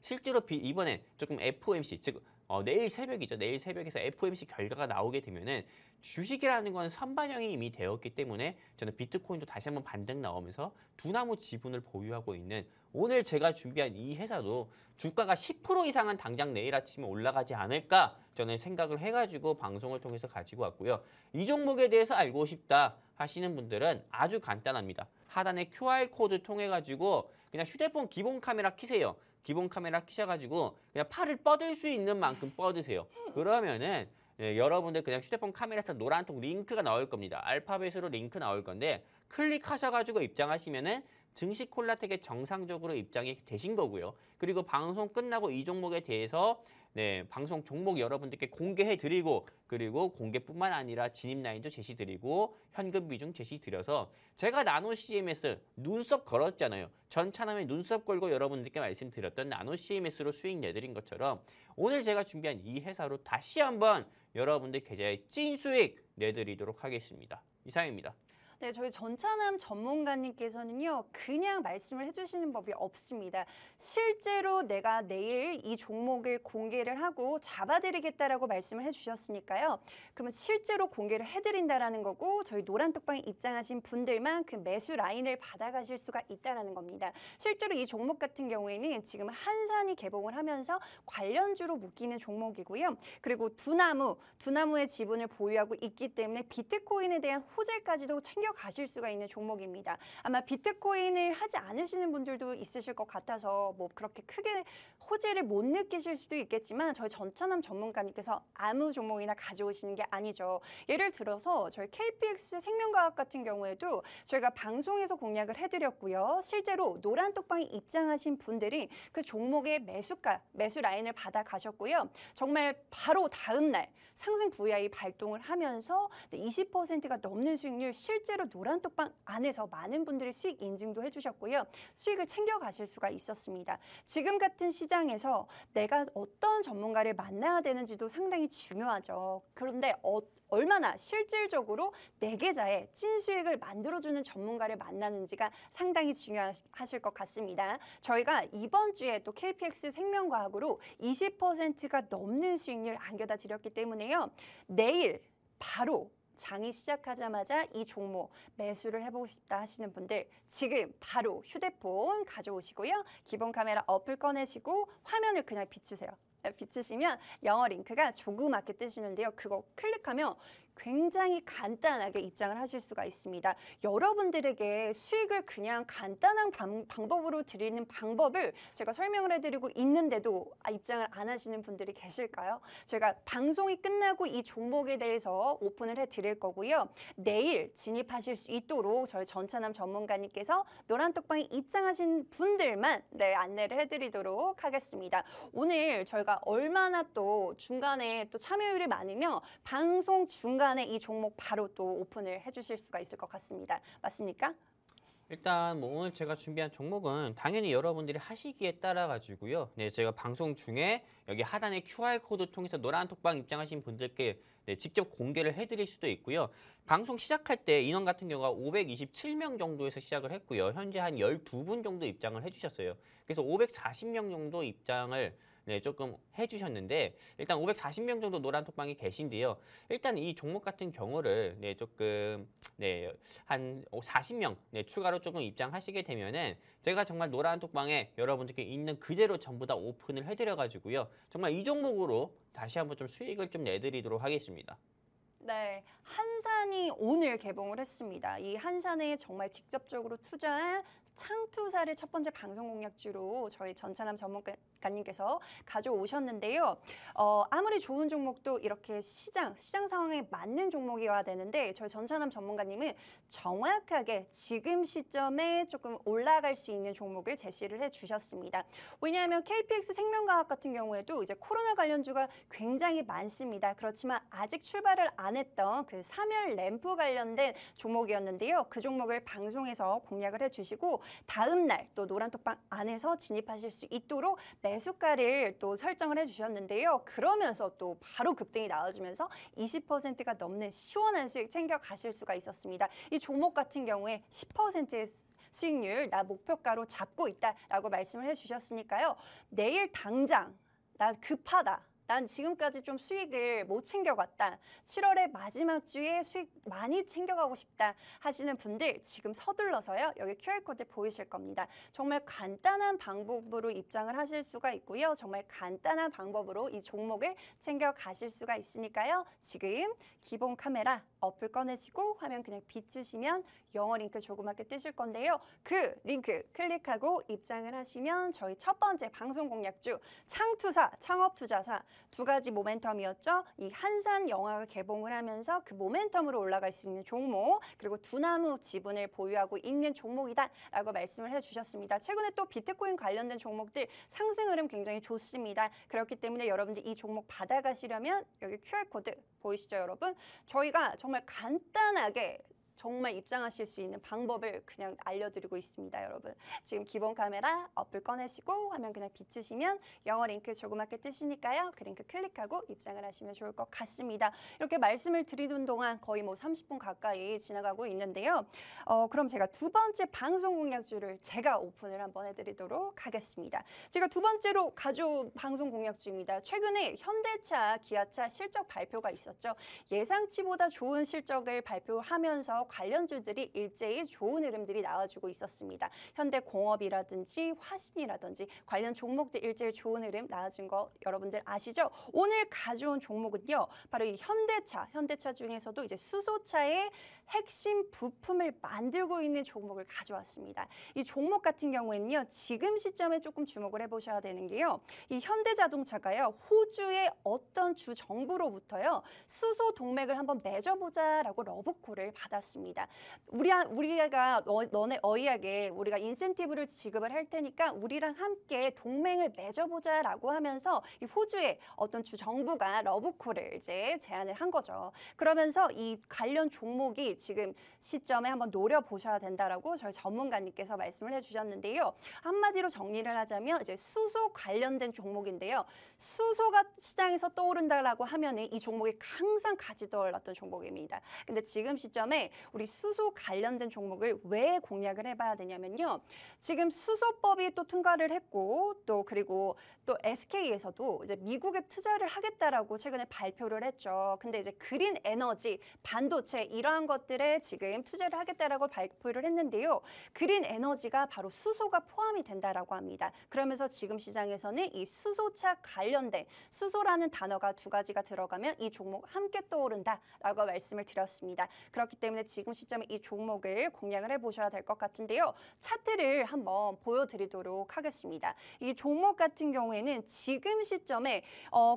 실제로 이번에 조금 FOMC 즉 내일 새벽이죠. 내일 새벽에서 FOMC 결과가 나오게 되면은 주식이라는 건 선반영이 이미 되었기 때문에 저는 비트코인도 다시 한번 반등 나오면서 두나무 지분을 보유하고 있는 오늘 제가 준비한 이 회사도 주가가 10% 이상은 당장 내일 아침에 올라가지 않을까 저는 생각을 해가지고 방송을 통해서 가지고 왔고요. 이 종목에 대해서 알고 싶다 하시는 분들은 아주 간단합니다. 하단에 QR코드 통해가지고 그냥 휴대폰 기본 카메라 키세요. 기본 카메라 키셔가지고 그냥 팔을 뻗을 수 있는 만큼 뻗으세요. 그러면은 네, 여러분들 그냥 휴대폰 카메라에서 노란통 링크가 나올 겁니다. 알파벳으로 링크 나올 건데 클릭하셔가지고 입장하시면은 증시 콜라텍에 정상적으로 입장이 되신 거고요. 그리고 방송 끝나고 이 종목에 대해서 네, 방송 종목 여러분들께 공개해드리고 그리고 공개뿐만 아니라 진입 라인도 제시드리고 현금 비중 제시드려서 제가 나노 CMS 눈썹 걸었잖아요. 전차남에 눈썹 걸고 여러분들께 말씀드렸던 나노 CMS로 수익 내드린 것처럼 오늘 제가 준비한 이 회사로 다시 한번 여러분들 계좌에 찐 수익 내드리도록 하겠습니다. 이상입니다. 네, 저희 전차남 전문가님께서는요, 그냥 말씀을 해주시는 법이 없습니다. 실제로 내가 내일 이 종목을 공개를 하고 잡아드리겠다라고 말씀을 해주셨으니까요. 그러면 실제로 공개를 해드린다라는 거고, 저희 노란톡방에 입장하신 분들만 그 매수 라인을 받아가실 수가 있다라는 겁니다. 실제로 이 종목 같은 경우에는 지금 한산이 개봉을 하면서 관련주로 묶이는 종목이고요. 그리고 두나무의 지분을 보유하고 있기 때문에 비트코인에 대한 호재까지도 챙겨가실 수가 있는 종목입니다. 아마 비트코인을 하지 않으시는 분들도 있으실 것 같아서 뭐 그렇게 크게 호재를 못 느끼실 수도 있겠지만 저희 전차남 전문가님께서 아무 종목이나 가져오시는 게 아니죠. 예를 들어서 저희 KPX 생명과학 같은 경우에도 저희가 방송에서 공략을 해드렸고요. 실제로 노란톡방에 입장하신 분들이 그 종목의 매수가, 매수 라인을 받아 가셨고요. 정말 바로 다음 날 상승 VI 발동을 하면서 20%가 넘는 수익률 실제로 노란톡방 안에서 많은 분들이 수익 인증도 해주셨고요. 수익을 챙겨가실 수가 있었습니다. 지금 같은 시장에서 내가 어떤 전문가를 만나야 되는지도 상당히 중요하죠. 그런데 얼마나 실질적으로 내 계좌에 찐 수익을 만들어주는 전문가를 만나는지가 상당히 중요하실 것 같습니다. 저희가 이번 주에 또 KPX 생명과학으로 20%가 넘는 수익률 안겨다 드렸기 때문에요. 내일 바로 장이 시작하자마자 이 종목 매수를 해보고 싶다 하시는 분들 지금 바로 휴대폰 가져오시고요. 기본 카메라 어플 꺼내시고 화면을 그냥 비추세요. 비추시면 영어 링크가 조그맣게 뜨시는데요. 그거 클릭하면 굉장히 간단하게 입장을 하실 수가 있습니다. 여러분들에게 수익을 그냥 간단한 방법으로 드리는 방법을 제가 설명을 해드리고 있는데도 입장을 안 하시는 분들이 계실까요? 제가 방송이 끝나고 이 종목에 대해서 오픈을 해드릴 거고요. 내일 진입하실 수 있도록 저희 전차남 전문가님께서 노란톡방에 입장하신 분들만 안내를 해드리도록 하겠습니다. 오늘 저희가 얼마나 또 중간에 또 참여율이 많으면 방송 중간에 이 종목 바로 또 오픈을 해주실 수가 있을 것 같습니다. 맞습니까? 일단 뭐 오늘 제가 준비한 종목은 당연히 여러분들이 하시기에 따라 가지고요. 네, 제가 방송 중에 여기 하단에 QR코드 통해서 노란톡방 입장하신 분들께 직접 공개를 해드릴 수도 있고요. 방송 시작할 때 인원 같은 경우가 527명 정도에서 시작을 했고요. 현재 한 12분 정도 입장을 해주셨어요. 그래서 540명 정도 입장을 조금 해주셨는데 일단 540명 정도 노란톡방에 계신데요. 일단 이 종목 같은 경우를 조금 한 40명 추가로 조금 입장하시게 되면은 제가 정말 노란톡방에 여러분들께 있는 그대로 전부 다 오픈을 해드려가지고요. 정말 이 종목으로 다시 한번 좀 수익을 좀 내드리도록 하겠습니다. 네, 한산이 오늘 개봉을 했습니다. 이 한산에 정말 직접적으로 투자한 창투사를 첫 번째 방송 공략주로 저희 전차남 전문가님께서 가져오셨는데요. 아무리 좋은 종목도 이렇게 시장 상황에 맞는 종목이어야 되는데 저희 전차남 전문가님은 정확하게 지금 시점에 조금 올라갈 수 있는 종목을 제시를 해주셨습니다. 왜냐하면 KPX 생명과학 같은 경우에도 이제 코로나 관련주가 굉장히 많습니다. 그렇지만 아직 출발을 안 했던 그 사멸 램프 관련된 종목이었는데요. 그 종목을 방송에서 공략을 해주시고 다음 날 또 노란톡방 안에서 진입하실 수 있도록 매수가를 또 설정을 해주셨는데요. 그러면서 또 바로 급등이 나와주면서 20%가 넘는 시원한 수익 챙겨 가실 수가 있었습니다. 이 종목 같은 경우에 10%의 수익률 나 목표가로 잡고 있다라고 말씀을 해주셨으니까요. 내일 당장 나 급하다. 난 지금까지 좀 수익을 못 챙겨갔다. 7월의 마지막 주에 수익 많이 챙겨가고 싶다 하시는 분들 지금 서둘러서요. 여기 QR코드 보이실 겁니다. 정말 간단한 방법으로 입장을 하실 수가 있고요. 정말 간단한 방법으로 이 종목을 챙겨가실 수가 있으니까요. 지금 기본 카메라 어플 꺼내시고 화면 그냥 비추시면 영어 링크 조그맣게 뜨실 건데요. 그 링크 클릭하고 입장을 하시면 저희 첫 번째 방송 공략주 창투사, 창업투자사 두 가지 모멘텀이었죠. 이 한산 영화가 개봉을 하면서 그 모멘텀으로 올라갈 수 있는 종목 그리고 두나무 지분을 보유하고 있는 종목이다라고 말씀을 해주셨습니다. 최근에 또 비트코인 관련된 종목들 상승 흐름 굉장히 좋습니다. 그렇기 때문에 여러분들 이 종목 받아가시려면 여기 QR코드 보이시죠, 여러분? 저희가 정말 간단하게 정말 입장하실 수 있는 방법을 그냥 알려드리고 있습니다, 여러분. 지금 기본 카메라 어플 꺼내시고 화면 그냥 비추시면 영어 링크 조그맣게 뜨시니까요. 그 링크 클릭하고 입장을 하시면 좋을 것 같습니다. 이렇게 말씀을 드리는 동안 거의 뭐 30분 가까이 지나가고 있는데요. 그럼 제가 두 번째 방송 공략주를 제가 오픈을 한번 해드리도록 하겠습니다. 제가 두 번째로 가져온 방송 공략주입니다. 최근에 현대차, 기아차 실적 발표가 있었죠. 예상치보다 좋은 실적을 발표하면서 관련주들이 일제히 좋은 흐름들이 나와주고 있었습니다. 현대공업이라든지 화신이라든지 관련 종목들 일제히 좋은 흐름 나와준 거 여러분들 아시죠? 오늘 가져온 종목은요. 바로 이 현대차 중에서도 이제 수소차의 핵심 부품을 만들고 있는 종목을 가져왔습니다. 이 종목 같은 경우에는요. 지금 시점에 조금 주목을 해보셔야 되는 게요. 이 현대자동차가요. 호주의 어떤 주 정부로부터요. 수소 동맥을 한번 맺어보자라고 러브콜을 받았습니다. 우리가 너네 어이하게 우리가 인센티브를 지급을 할 테니까 우리랑 함께 동맹을 맺어보자라고 하면서 이 호주의 어떤 주 정부가 러브콜을 이제 제안을 한 거죠. 그러면서 이 관련 종목이 지금 시점에 한번 노려보셔야 된다라고 저희 전문가님께서 말씀을 해주셨는데요. 한마디로 정리를 하자면 이제 수소 관련된 종목인데요. 수소가 시장에서 떠오른다라고 하면은 이 종목이 항상 같이 떠올랐던 종목입니다. 근데 지금 시점에 우리 수소 관련된 종목을 왜 공략을 해봐야 되냐면요. 지금 수소법이 또 통과를 했고 그리고 또 SK에서도 이제 미국에 투자를 하겠다라고 최근에 발표를 했죠. 근데 이제 그린 에너지, 반도체 이러한 것들에 지금 투자를 하겠다라고 발표를 했는데요. 그린 에너지가 바로 수소가 포함이 된다라고 합니다. 그러면서 지금 시장에서는 이 수소차 관련된 수소라는 단어가 두 가지가 들어가면 이 종목 함께 떠오른다라고 말씀을 드렸습니다. 그렇기 때문에 지금 시점에 이 종목을 공략을 해보셔야 될 것 같은데요. 차트를 한번 보여드리도록 하겠습니다. 이 종목 같은 경우에는 지금 시점에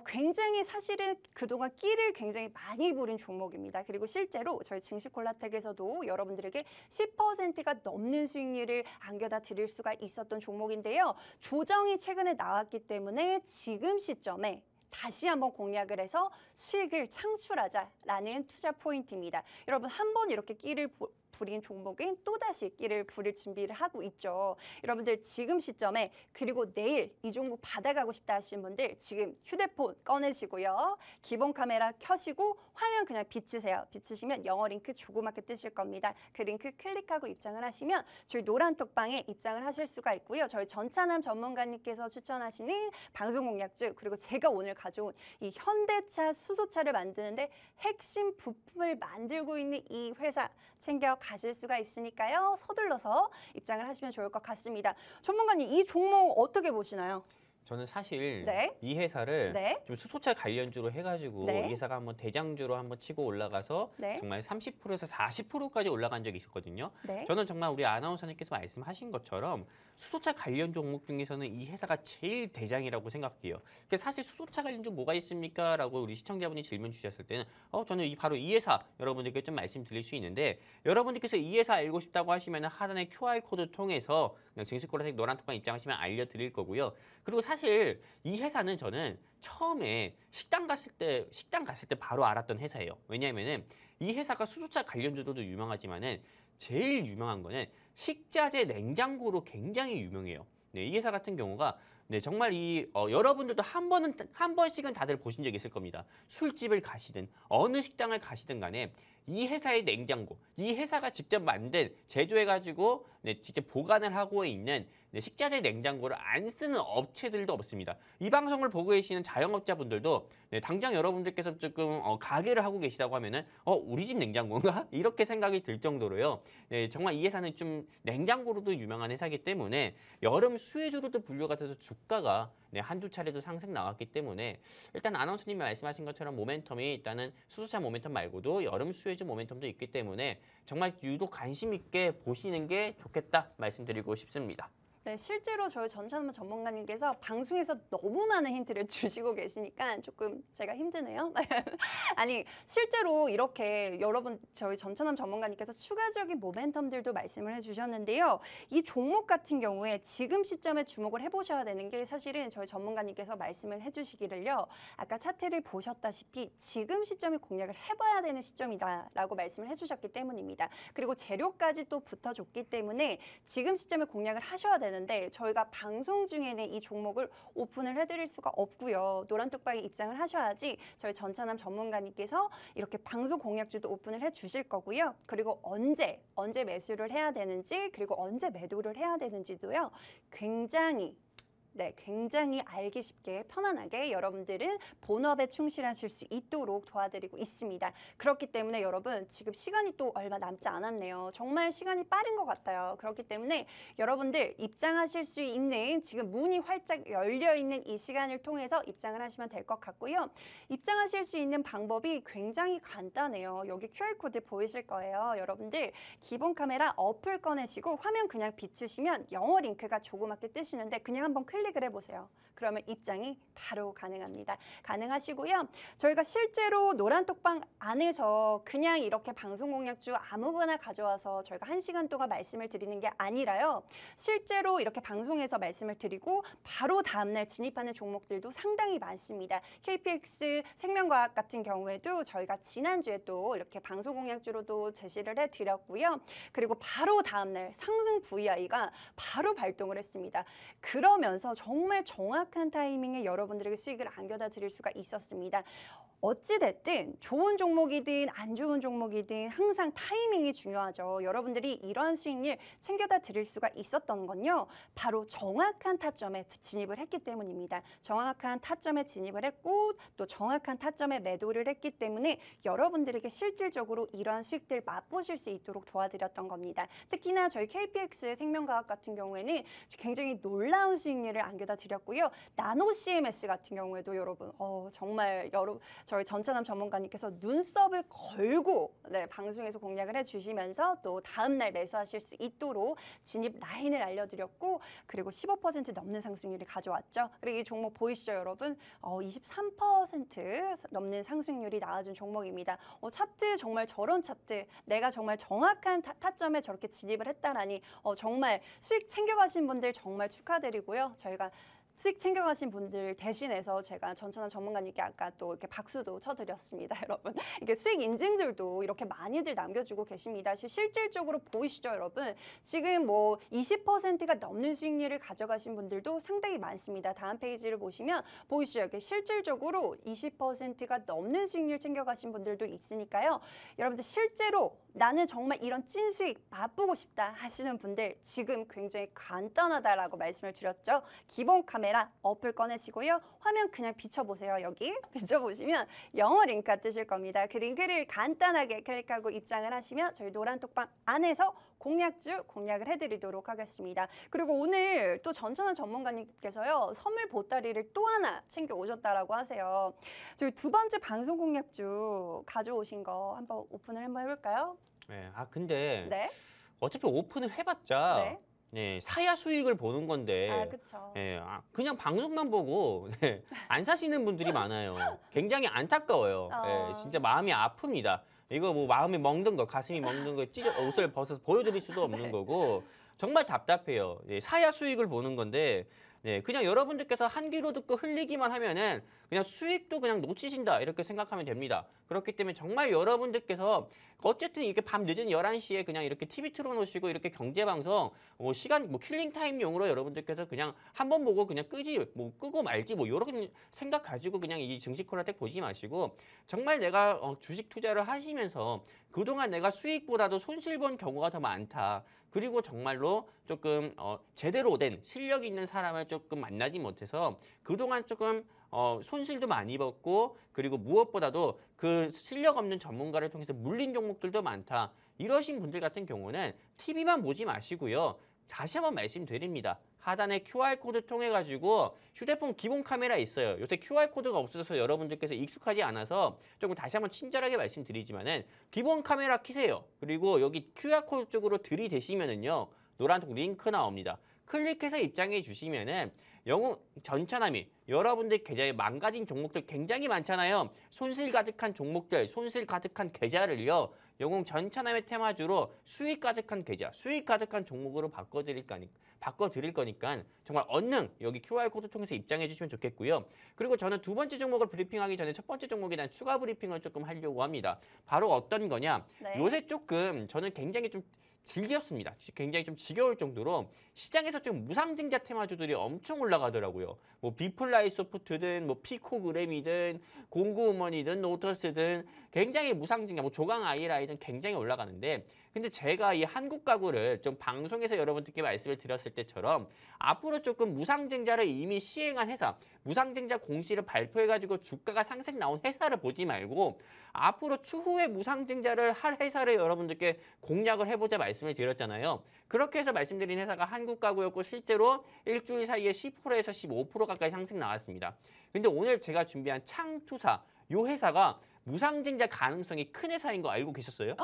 굉장히 사실은 그동안 끼를 굉장히 많이 부린 종목입니다. 그리고 실제로 저희 증시콜라텍에서도 여러분들에게 10%가 넘는 수익률을 안겨다 드릴 수가 있었던 종목인데요. 조정이 최근에 나왔기 때문에 지금 시점에 다시 한번 공략을 해서 수익을 창출하자라는 투자 포인트입니다. 여러분 한 번 이렇게 끼를 부린 종목은 또다시 끼를 부릴 준비를 하고 있죠. 여러분들 지금 시점에 그리고 내일 이 종목 받아가고 싶다 하시는 분들 지금 휴대폰 꺼내시고요. 기본 카메라 켜시고 화면 그냥 비추세요. 비추시면 영어 링크 조그맣게 뜨실 겁니다. 그 링크 클릭하고 입장을 하시면 저희 노란톡방에 입장을 하실 수가 있고요. 저희 전차남 전문가님께서 추천하시는 방송 공략주 그리고 제가 오늘 가져온 이 현대차 수소차를 만드는데 핵심 부품을 만들고 있는 이 회사 챙겨 가실 수가 있으니까요. 서둘러서 입장을 하시면 좋을 것 같습니다. 전문가님, 이 종목 어떻게 보시나요? 저는 사실 네. 이 회사를 네. 좀 수소차 관련주로 해가지고 네. 이 회사가 한번 대장주로 한번 치고 올라가서 네. 정말 30%에서 40%까지 올라간 적이 있었거든요. 네. 저는 정말 우리 아나운서님께서 말씀하신 것처럼 수소차 관련 종목 중에서는 이 회사가 제일 대장이라고 생각해요. 사실 수소차 관련주 뭐가 있습니까? 라고 우리 시청자분이 질문 주셨을 때는 저는 바로 이 회사 여러분들께 좀 말씀드릴 수 있는데 여러분들께서 이 회사 알고 싶다고 하시면 하단의 QR코드 통해서 증시콜라텍 노란톡방 입장하시면 알려드릴 거고요. 그리고 사실 이 회사는 저는 처음에 식당 갔을 때 바로 알았던 회사예요. 왜냐하면은 이 회사가 수소차 관련주로도 유명하지만은 제일 유명한 거는 식자재 냉장고로 굉장히 유명해요. 네, 이 회사 같은 경우가 정말 여러분들도 한 번씩은 다들 보신 적 있을 겁니다. 술집을 가시든 어느 식당을 가시든 간에 이 회사의 냉장고, 이 회사가 직접 만든 제조해가지고 직접 보관을 하고 있는 식자재 냉장고를 안 쓰는 업체들도 없습니다. 이 방송을 보고 계시는 자영업자분들도 당장 여러분들께서 조금 가게를 하고 계시다고 하면은 우리 집 냉장고인가? 이렇게 생각이 들 정도로요. 정말 이 회사는 좀 냉장고로도 유명한 회사이기 때문에 여름 수혜주로도 분류가 돼서 주가가 한두 차례도 상승 나왔기 때문에 일단 아나운서님이 말씀하신 것처럼 모멘텀이 일단은 수소차 모멘텀 말고도 여름 수혜주 모멘텀도 있기 때문에 정말 유독 관심 있게 보시는 게 좋겠다 말씀드리고 싶습니다. 네, 실제로 저희 전차남 전문가님께서 방송에서 너무 많은 힌트를 주시고 계시니까 조금 제가 힘드네요. 아니, 실제로 이렇게 여러분 저희 전차남 전문가님께서 추가적인 모멘텀들도 말씀을 해주셨는데요. 이 종목 같은 경우에 지금 시점에 주목을 해보셔야 되는 게 사실은 저희 전문가님께서 말씀을 해주시기를요. 아까 차트를 보셨다시피 지금 시점에 공략을 해봐야 되는 시점이다라고 말씀을 해주셨기 때문입니다. 그리고 재료까지 또 붙어줬기 때문에 지금 시점에 공략을 하셔야 되는 저희가 방송 중에는 이 종목을 오픈을 해드릴 수가 없고요. 노란톡방에 입장을 하셔야지 저희 전차남 전문가님께서 이렇게 방송 공략주도 오픈을 해주실 거고요. 그리고 언제 매수를 해야 되는지 그리고 언제 매도를 해야 되는지도요. 굉장히 알기 쉽게 편안하게 여러분들은 본업에 충실하실 수 있도록 도와드리고 있습니다. 그렇기 때문에 여러분 지금 시간이 또 얼마 남지 않았네요. 정말 시간이 빠른 것 같아요. 그렇기 때문에 여러분들 입장하실 수 있는 지금 문이 활짝 열려있는 이 시간을 통해서 입장을 하시면 될 것 같고요. 입장하실 수 있는 방법이 굉장히 간단해요. 여기 QR코드 보이실 거예요. 여러분들 기본 카메라 어플 꺼내시고 화면 그냥 비추시면 영어 링크가 조그맣게 뜨시는데 그냥 한번 클릭을 해보세요. 그러면 입장이 바로 가능합니다. 가능하시고요. 저희가 실제로 노란톡방 안에서 그냥 이렇게 방송 공략주 아무거나 가져와서 저희가 1시간 동안 말씀을 드리는 게 아니라요. 실제로 이렇게 방송에서 말씀을 드리고 바로 다음날 진입하는 종목들도 상당히 많습니다. KPX 생명과학 같은 경우에도 저희가 지난주에 또 이렇게 방송 공략주로도 제시를 해드렸고요. 그리고 바로 다음날 상승 VI가 바로 발동을 했습니다. 그러면서 정말 정확한 타이밍에 여러분들에게 수익을 안겨다 드릴 수가 있었습니다. 어찌됐든 좋은 종목이든 안 좋은 종목이든 항상 타이밍이 중요하죠. 여러분들이 이러한 수익률 챙겨다 드릴 수가 있었던 건요. 바로 정확한 타점에 진입을 했기 때문입니다. 정확한 타점에 진입을 했고 또 정확한 타점에 매도를 했기 때문에 여러분들에게 실질적으로 이러한 수익들 맛보실 수 있도록 도와드렸던 겁니다. 특히나 저희 KPX 생명과학 같은 경우에는 굉장히 놀라운 수익률을 안겨다 드렸고요. 나노 CMS 같은 경우에도 여러분 정말 저희 전차남 전문가님께서 눈썹을 걸고 방송에서 공략을 해주시면서 또 다음 날 매수하실 수 있도록 진입 라인을 알려드렸고 그리고 15% 넘는 상승률을 가져왔죠. 그리고 이 종목 보이시죠, 여러분? 23% 넘는 상승률이 나와준 종목입니다. 차트 정말 저런 차트, 내가 정말 정확한 타점에 저렇게 진입을 했다라니 정말 수익 챙겨가신 분들 정말 축하드리고요. 저희가 수익 챙겨가신 분들 대신해서 제가 전천한 전문가님께 아까 또 이렇게 박수도 쳐드렸습니다, 여러분. 이게 수익 인증들도 이렇게 많이들 남겨주고 계십니다. 실질적으로 보이시죠, 여러분? 지금 뭐 20%가 넘는 수익률을 가져가신 분들도 상당히 많습니다. 다음 페이지를 보시면 보이시죠? 이렇게 실질적으로 20%가 넘는 수익률 챙겨가신 분들도 있으니까요. 여러분들 실제로 나는 정말 이런 찐 수익 맛보고 싶다 하시는 분들 지금 굉장히 간단하다라고 말씀을 드렸죠. 기본 카메라 어플 꺼내시고요. 화면 그냥 비춰보세요. 여기 비춰보시면 영어 링크가 뜨실 겁니다. 그 링크를 간단하게 클릭하고 입장을 하시면 저희 노란 톡방 안에서 공략주 공략을 해드리도록 하겠습니다. 그리고 오늘 또 전천한 전문가님께서요. 선물 보따리를 또 하나 챙겨 오셨다라고 하세요. 저희 두 번째 방송 공략주 가져오신 거 한번 오픈을 한번 해볼까요? 네, 근데 네. 어차피 오픈을 해봤자 네. 네, 사야 수익을 보는 건데 그렇죠. 네, 그냥 방송만 보고 네, 안 사시는 분들이 많아요. 굉장히 안타까워요. 네, 진짜 마음이 아픕니다. 이거 뭐 마음이 먹는 거, 가슴이 먹는 거 옷을 벗어서 보여드릴 수도 없는 거고 정말 답답해요. 네, 사야 수익을 보는 건데 네, 그냥 여러분들께서 한 귀로 듣고 흘리기만 하면은 그냥 수익도 그냥 놓치신다 이렇게 생각하면 됩니다. 그렇기 때문에 정말 여러분들께서 어쨌든 이렇게 밤 늦은 11시에 그냥 이렇게 TV 틀어놓으시고 이렇게 경제방송 시간 킬링 타임용으로 여러분들께서 그냥 한번 보고 그냥 끄고 말지 이런 생각 가지고 그냥 이 증시콜라텍 보지 마시고 정말 내가 주식 투자를 하시면서 그동안 내가 수익보다도 손실 본 경우가 더 많다. 그리고 정말로 조금 제대로 된 실력 있는 사람을 조금 만나지 못해서 그동안 조금 손실도 많이 입었고 그리고 무엇보다도 그 실력 없는 전문가를 통해서 물린 종목들도 많다. 이러신 분들 같은 경우는 TV만 보지 마시고요. 다시 한번 말씀드립니다. 하단에 QR코드 통해 가지고 휴대폰 기본 카메라 있어요. 요새 QR코드가 없어서 여러분들께서 익숙하지 않아서 조금 다시 한번 친절하게 말씀드리지만은 기본 카메라 키세요. 그리고 여기 QR코드 쪽으로 들이대시면은요. 노란색 링크 나옵니다. 클릭해서 입장해 주시면은 영웅 전차남이 여러분들 계좌에 망가진 종목들 굉장히 많잖아요. 손실 가득한 종목들, 손실 가득한 계좌를요. 영웅 전차남의 테마주로 수익 가득한 계좌, 수익 가득한 종목으로 바꿔드릴 거니까 정말 얼른 여기 QR코드 통해서 입장해 주시면 좋겠고요. 그리고 저는 두 번째 종목을 브리핑하기 전에 첫 번째 종목에 대한 추가 브리핑을 조금 하려고 합니다. 바로 어떤 거냐. 네. 요새 조금 저는 굉장히 좀 즐겼습니다. 굉장히 좀 지겨울 정도로 시장에서 좀 무상증자 테마주들이 엄청 올라가더라고요. 뭐 비플라이 소프트든 뭐 피코그램이든 공구우먼이든 노터스든 굉장히 무상증자, 뭐 조강 아이라이든 굉장히 올라가는데 근데 제가 이 한국 가구를 좀 방송에서 여러분들께 말씀을 드렸을 때처럼 앞으로 조금 무상증자를 이미 시행한 회사, 무상증자 공시를 발표해가지고 주가가 상승 나온 회사를 보지 말고 앞으로 추후에 무상증자를 할 회사를 여러분들께 공략을 해보자 말씀을 드렸잖아요. 그렇게 해서 말씀드린 회사가 한국 가구였고 실제로 일주일 사이에 10%에서 15% 가까이 상승 나왔습니다. 근데 오늘 제가 준비한 창투사, 이 회사가 무상증자 가능성이 큰 회사인 거 알고 계셨어요?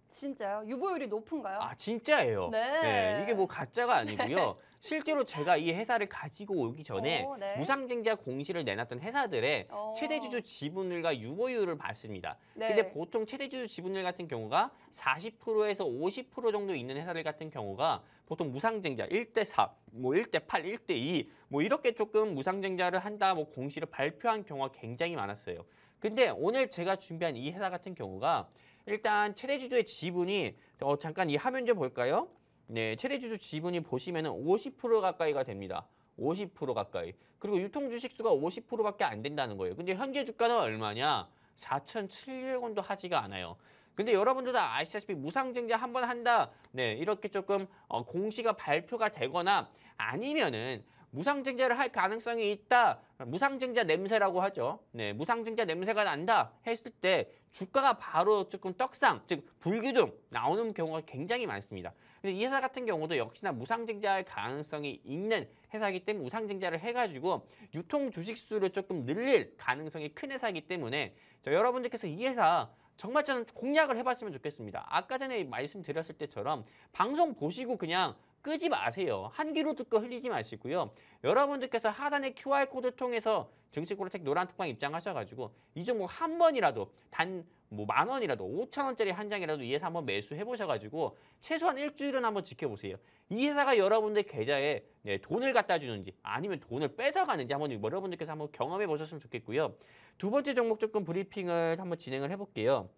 진짜요? 유보율이 높은가요? 진짜예요. 네. 이게 뭐 가짜가 아니고요. 실제로 제가 이 회사를 가지고 오기 전에 네. 무상증자 공시를 내놨던 회사들의 최대주주 지분율과 유보율을 봤습니다. 근데 보통 최대주주 지분율 같은 경우가 40%에서 50% 정도 있는 회사들 같은 경우가 보통 무상증자 1대4, 뭐 1대8, 1대2 뭐 이렇게 조금 무상증자를 한다 뭐 공시를 발표한 경우가 굉장히 많았어요. 근데 오늘 제가 준비한 이 회사 같은 경우가 일단 최대주주의 지분이 잠깐 이 화면 좀 볼까요? 네, 최대주주 지분이 보시면은 50% 가까이가 됩니다. 50% 가까이. 그리고 유통 주식수가 50%밖에 안 된다는 거예요. 근데 현재 주가는 얼마냐? 4,700원도 하지가 않아요. 근데 여러분들도 아시다시피 무상증자 한 번 한다. 네, 이렇게 조금 공시가 발표가 되거나 아니면은 무상증자를 할 가능성이 있다. 무상증자 냄새라고 하죠. 네, 무상증자 냄새가 난다 했을 때 주가가 바로 조금 떡상, 즉 불규정 나오는 경우가 굉장히 많습니다. 근데 이 회사 같은 경우도 역시나 무상증자할 가능성이 있는 회사이기 때문에 무상증자를 해가지고 유통 주식수를 조금 늘릴 가능성이 큰 회사이기 때문에 여러분들께서 이 회사 정말 저는 공략을 해봤으면 좋겠습니다. 아까 전에 말씀드렸을 때처럼 방송 보시고 그냥 끄지 마세요. 한 귀로 듣고 흘리지 마시고요. 여러분들께서 하단의 QR코드 통해서 증시콜라텍 노란톡방 입장하셔가지고 이 종목 한 번이라도 단 뭐 10,000원이라도 5,000원짜리 한 장이라도 이 회사 한번 매수해보셔가지고 최소한 일주일은 한번 지켜보세요. 이 회사가 여러분들 계좌에 돈을 갖다 주는지 아니면 돈을 뺏어가는지 한번 여러분들께서 한번 경험해 보셨으면 좋겠고요. 두 번째 종목 조금 브리핑을 한번 진행을 해볼게요.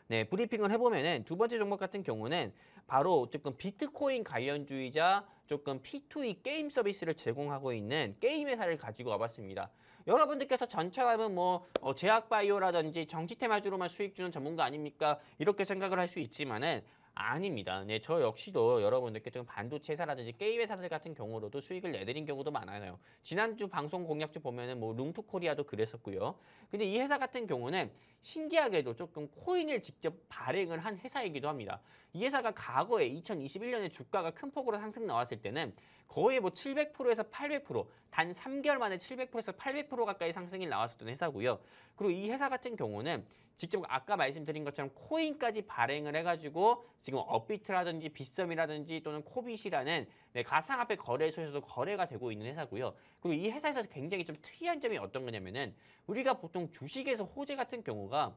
네, 브리핑을 해보면은 두 번째 종목 같은 경우는 바로 조금 비트코인 관련주의자 조금 P2E 게임 서비스를 제공하고 있는 게임 회사를 가지고 와봤습니다. 여러분들께서 전처럼은 뭐 제약바이오라든지 정치테마주로만 수익 주는 전문가 아닙니까? 이렇게 생각을 할 수 있지만은 아닙니다. 네, 저 역시도 여러분들께 좀 반도체 회사라든지 게임 회사들 같은 경우로도 수익을 내드린 경우도 많아요. 지난주 방송 공략주 보면은 뭐 룽투코리아도 그랬었고요. 근데 이 회사 같은 경우는 신기하게도 조금 코인을 직접 발행을 한 회사이기도 합니다. 이 회사가 과거에 2021년에 주가가 큰 폭으로 상승 나왔을 때는 거의 뭐 700%에서 800%, 단 3개월 만에 700%에서 800% 가까이 상승이 나왔었던 회사고요. 그리고 이 회사 같은 경우는 직접 아까 말씀드린 것처럼 코인까지 발행을 해가지고 지금 업비트라든지 빗썸이라든지 또는 코빗이라는 가상화폐 거래소에서도 거래가 되고 있는 회사고요. 그리고 이 회사에서 굉장히 좀 특이한 점이 어떤 거냐면은 우리가 보통 주식에서 호재 같은 경우가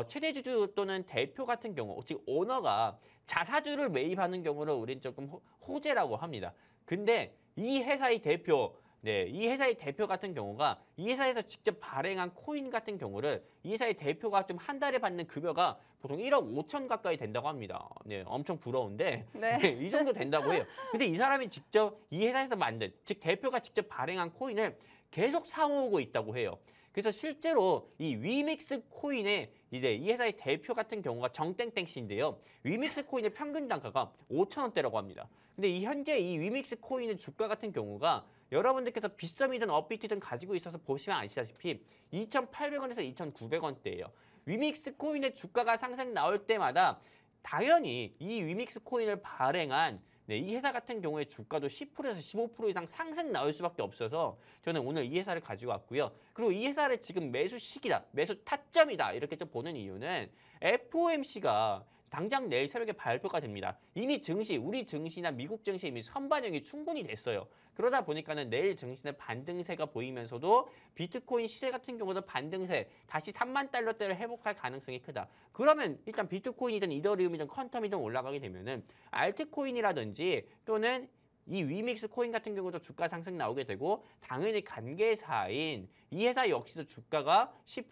최대 주주 또는 대표 같은 경우, 즉 오너가 자사주를 매입하는 경우를 우리는 조금 호재라고 합니다. 근데 이 회사의 대표, 이 회사의 대표 같은 경우가 이 회사에서 직접 발행한 코인 같은 경우를 이 회사의 대표가 좀 한 달에 받는 급여가 보통 1억 5천 가까이 된다고 합니다. 네, 엄청 부러운데 이 정도 된다고 해요. 근데 이 사람이 직접 이 회사에서 만든, 즉 대표가 직접 발행한 코인을 계속 사모으고 있다고 해요. 그래서 실제로 이 위믹스 코인의 이 회사의 대표 같은 경우가 정땡땡 씨인데요. 위믹스 코인의 평균 단가가 5,000원대라고 합니다. 근데 현재 이 위믹스 코인의 주가 같은 경우가 여러분들께서 빗썸이든 업비트든 가지고 있어서 보시면 아시다시피 2,800원에서 2,900원대예요. 위믹스 코인의 주가가 상승 나올 때마다 당연히 이 위믹스 코인을 발행한 이 회사 같은 경우에 주가도 10%에서 15% 이상 상승 나올 수밖에 없어서 저는 오늘 이 회사를 가지고 왔고요. 그리고 이 회사를 지금 매수 시기다, 매수 타점이다 이렇게 좀 보는 이유는 FOMC가 당장 내일 새벽에 발표가 됩니다. 이미 증시, 우리 증시나 미국 증시 이미 선반영이 충분히 됐어요. 그러다 보니까는 내일 증시는 반등세가 보이면서도 비트코인 시세 같은 경우도 반등세, 다시 3만 달러대를 회복할 가능성이 크다. 그러면 일단 비트코인이든 이더리움이든 퀀텀이든 올라가게 되면은 알트코인이라든지 또는 이 위믹스 코인 같은 경우도 주가 상승 나오게 되고 당연히 관계사인 이 회사 역시도 주가가 10%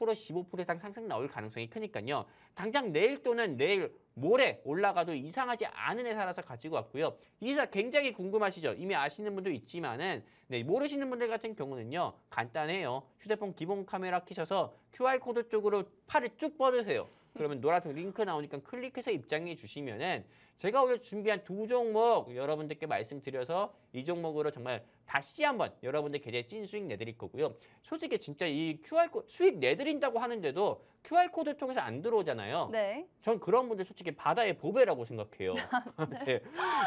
15% 이상 상승 나올 가능성이 크니까요. 당장 내일 또는 내일 모레 올라가도 이상하지 않은 회사라서 가지고 왔고요. 이 회사 굉장히 궁금하시죠? 이미 아시는 분도 있지만은 모르시는 분들 같은 경우는요. 간단해요. 휴대폰 기본 카메라 켜셔서 QR코드 쪽으로 팔을 쭉 뻗으세요. 그러면 노란색 링크 나오니까 클릭해서 입장해 주시면은 제가 오늘 준비한 두 종목 여러분들께 말씀드려서 이 종목으로 정말 다시 한번 여러분들 계좌에 찐 수익 내드릴 거고요. 솔직히 진짜 이 QR코드 수익 내드린다고 하는데도 QR코드 통해서 안 들어오잖아요. 네. 전 그런 분들 솔직히 바다의 보배라고 생각해요. 네.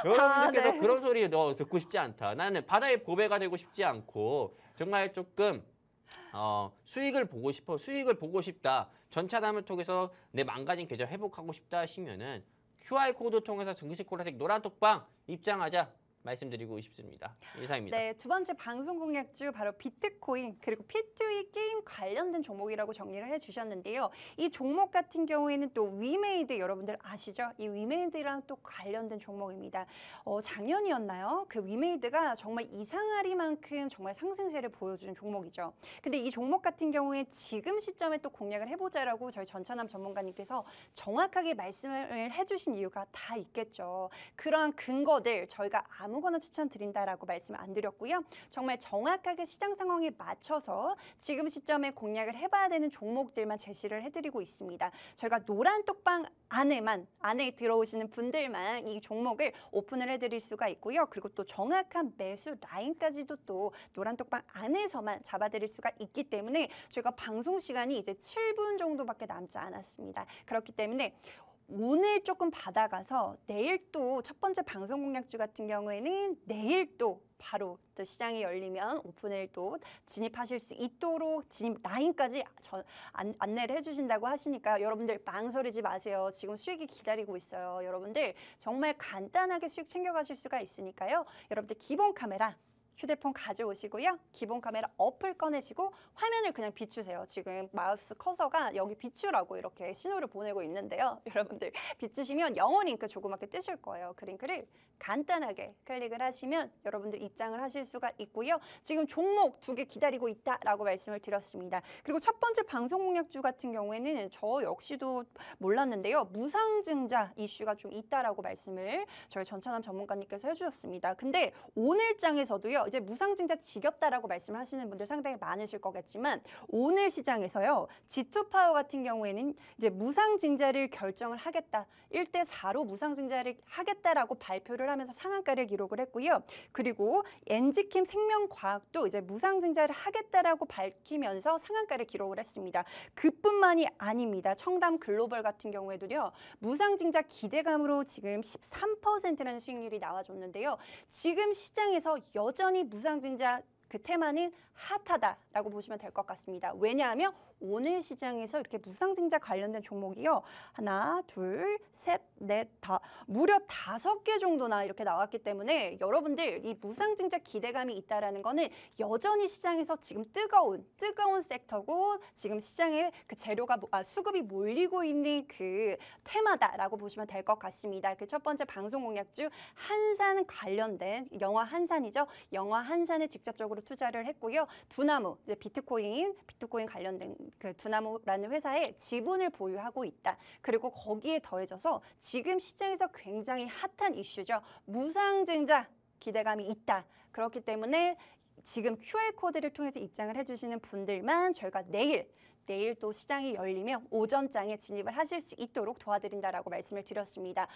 여러분들께서 그런 소리 너 듣고 싶지 않다. 나는 바다의 보배가 되고 싶지 않고 정말 조금 수익을 보고 싶어, 수익을 보고 싶다. 전차담을 통해서 내 망가진 계좌 회복하고 싶다 하시면은 QR코드 통해서 증시콜라텍 노란톡방 입장하자 말씀드리고 싶습니다. 이상입니다. 네, 두 번째 방송 공략주 바로 비트코인 그리고 P2E 게임 관련된 종목이라고 정리를 해주셨는데요. 이 종목 같은 경우에는 또 위메이드 여러분들 아시죠? 이 위메이드랑 또 관련된 종목입니다. 작년이었나요? 그 위메이드가 정말 이상하리만큼 정말 상승세를 보여준 종목이죠. 근데 이 종목 같은 경우에 지금 시점에 또 공략을 해보자라고 저희 전찬남 전문가님께서 정확하게 말씀을 해주신 이유가 다 있겠죠. 그러한 근거들 저희가 아무 아무거나 추천드린다라고 말씀을 안 드렸고요. 정말 정확하게 시장 상황에 맞춰서 지금 시점에 공략을 해봐야 되는 종목들만 제시를 해드리고 있습니다. 저희가 노란 톡방 안에 들어오시는 분들만 이 종목을 오픈을 해드릴 수가 있고요. 그리고 또 정확한 매수 라인까지도 또 노란 톡방 안에서만 잡아드릴 수가 있기 때문에 저희가 방송 시간이 이제 7분 정도밖에 남지 않았습니다. 그렇기 때문에 오늘 조금 받아가서 내일 또 첫 번째 방송 공략주 같은 경우에는 내일 또 바로 또 시장이 열리면 오픈을 또 진입하실 수 있도록 진입 라인까지 안내를 해주신다고 하시니까 여러분들 망설이지 마세요. 지금 수익이 기다리고 있어요. 여러분들 정말 간단하게 수익 챙겨가실 수가 있으니까요. 여러분들 기본 카메라 휴대폰 가져오시고요. 기본 카메라 어플 꺼내시고 화면을 그냥 비추세요. 지금 마우스 커서가 여기 비추라고 이렇게 신호를 보내고 있는데요. 여러분들 비추시면 영어 링크 조그맣게 뜨실 거예요. 그 링크를 간단하게 클릭을 하시면 여러분들 입장을 하실 수가 있고요. 지금 종목 2개 기다리고 있다라고 말씀을 드렸습니다. 그리고 첫 번째 방송 공략주 같은 경우에는 저 역시도 몰랐는데요. 무상증자 이슈가 좀 있다라고 말씀을 저희 전찬남 전문가님께서 해주셨습니다. 근데 오늘 장에서도요. 이제 무상증자 지겹다라고 말씀을 하시는 분들 상당히 많으실 거겠지만 오늘 시장에서요. G2파워 같은 경우에는 이제 무상증자를 결정을 하겠다. 1대4로 무상증자를 하겠다라고 발표를 하면서 상한가를 기록을 했고요. 그리고 엔지킴 생명과학도 이제 무상증자를 하겠다라고 밝히면서 상한가를 기록을 했습니다. 그뿐만이 아닙니다. 청담 글로벌 같은 경우에도요. 무상증자 기대감으로 지금 13%라는 수익률이 나와줬는데요. 지금 시장에서 여전히 무상증자 그 테마는 핫하다라고 보시면 될 것 같습니다. 왜냐하면 오늘 시장에서 이렇게 무상증자 관련된 종목이요. 하나, 둘, 셋, 넷, 다 무려 5개 정도나 이렇게 나왔기 때문에 여러분들 이 무상증자 기대감이 있다라는 거는 여전히 시장에서 지금 뜨거운 섹터고 지금 시장에 그 재료가 수급이 몰리고 있는 그 테마다라고 보시면 될 것 같습니다. 그 첫 번째 방송 공략주 한산 관련된 영화 한산이죠. 영화 한산에 직접적으로 투자를 했고요. 두나무, 이제 비트코인 관련된 그 두나무라는 회사에 지분을 보유하고 있다. 그리고 거기에 더해져서 지금 시장에서 굉장히 핫한 이슈죠. 무상증자 기대감이 있다. 그렇기 때문에 지금 QR코드를 통해서 입장을 해주시는 분들만 저희가 내일 또 시장이 열리면 오전장에 진입을 하실 수 있도록 도와드린다라고 말씀을 드렸습니다.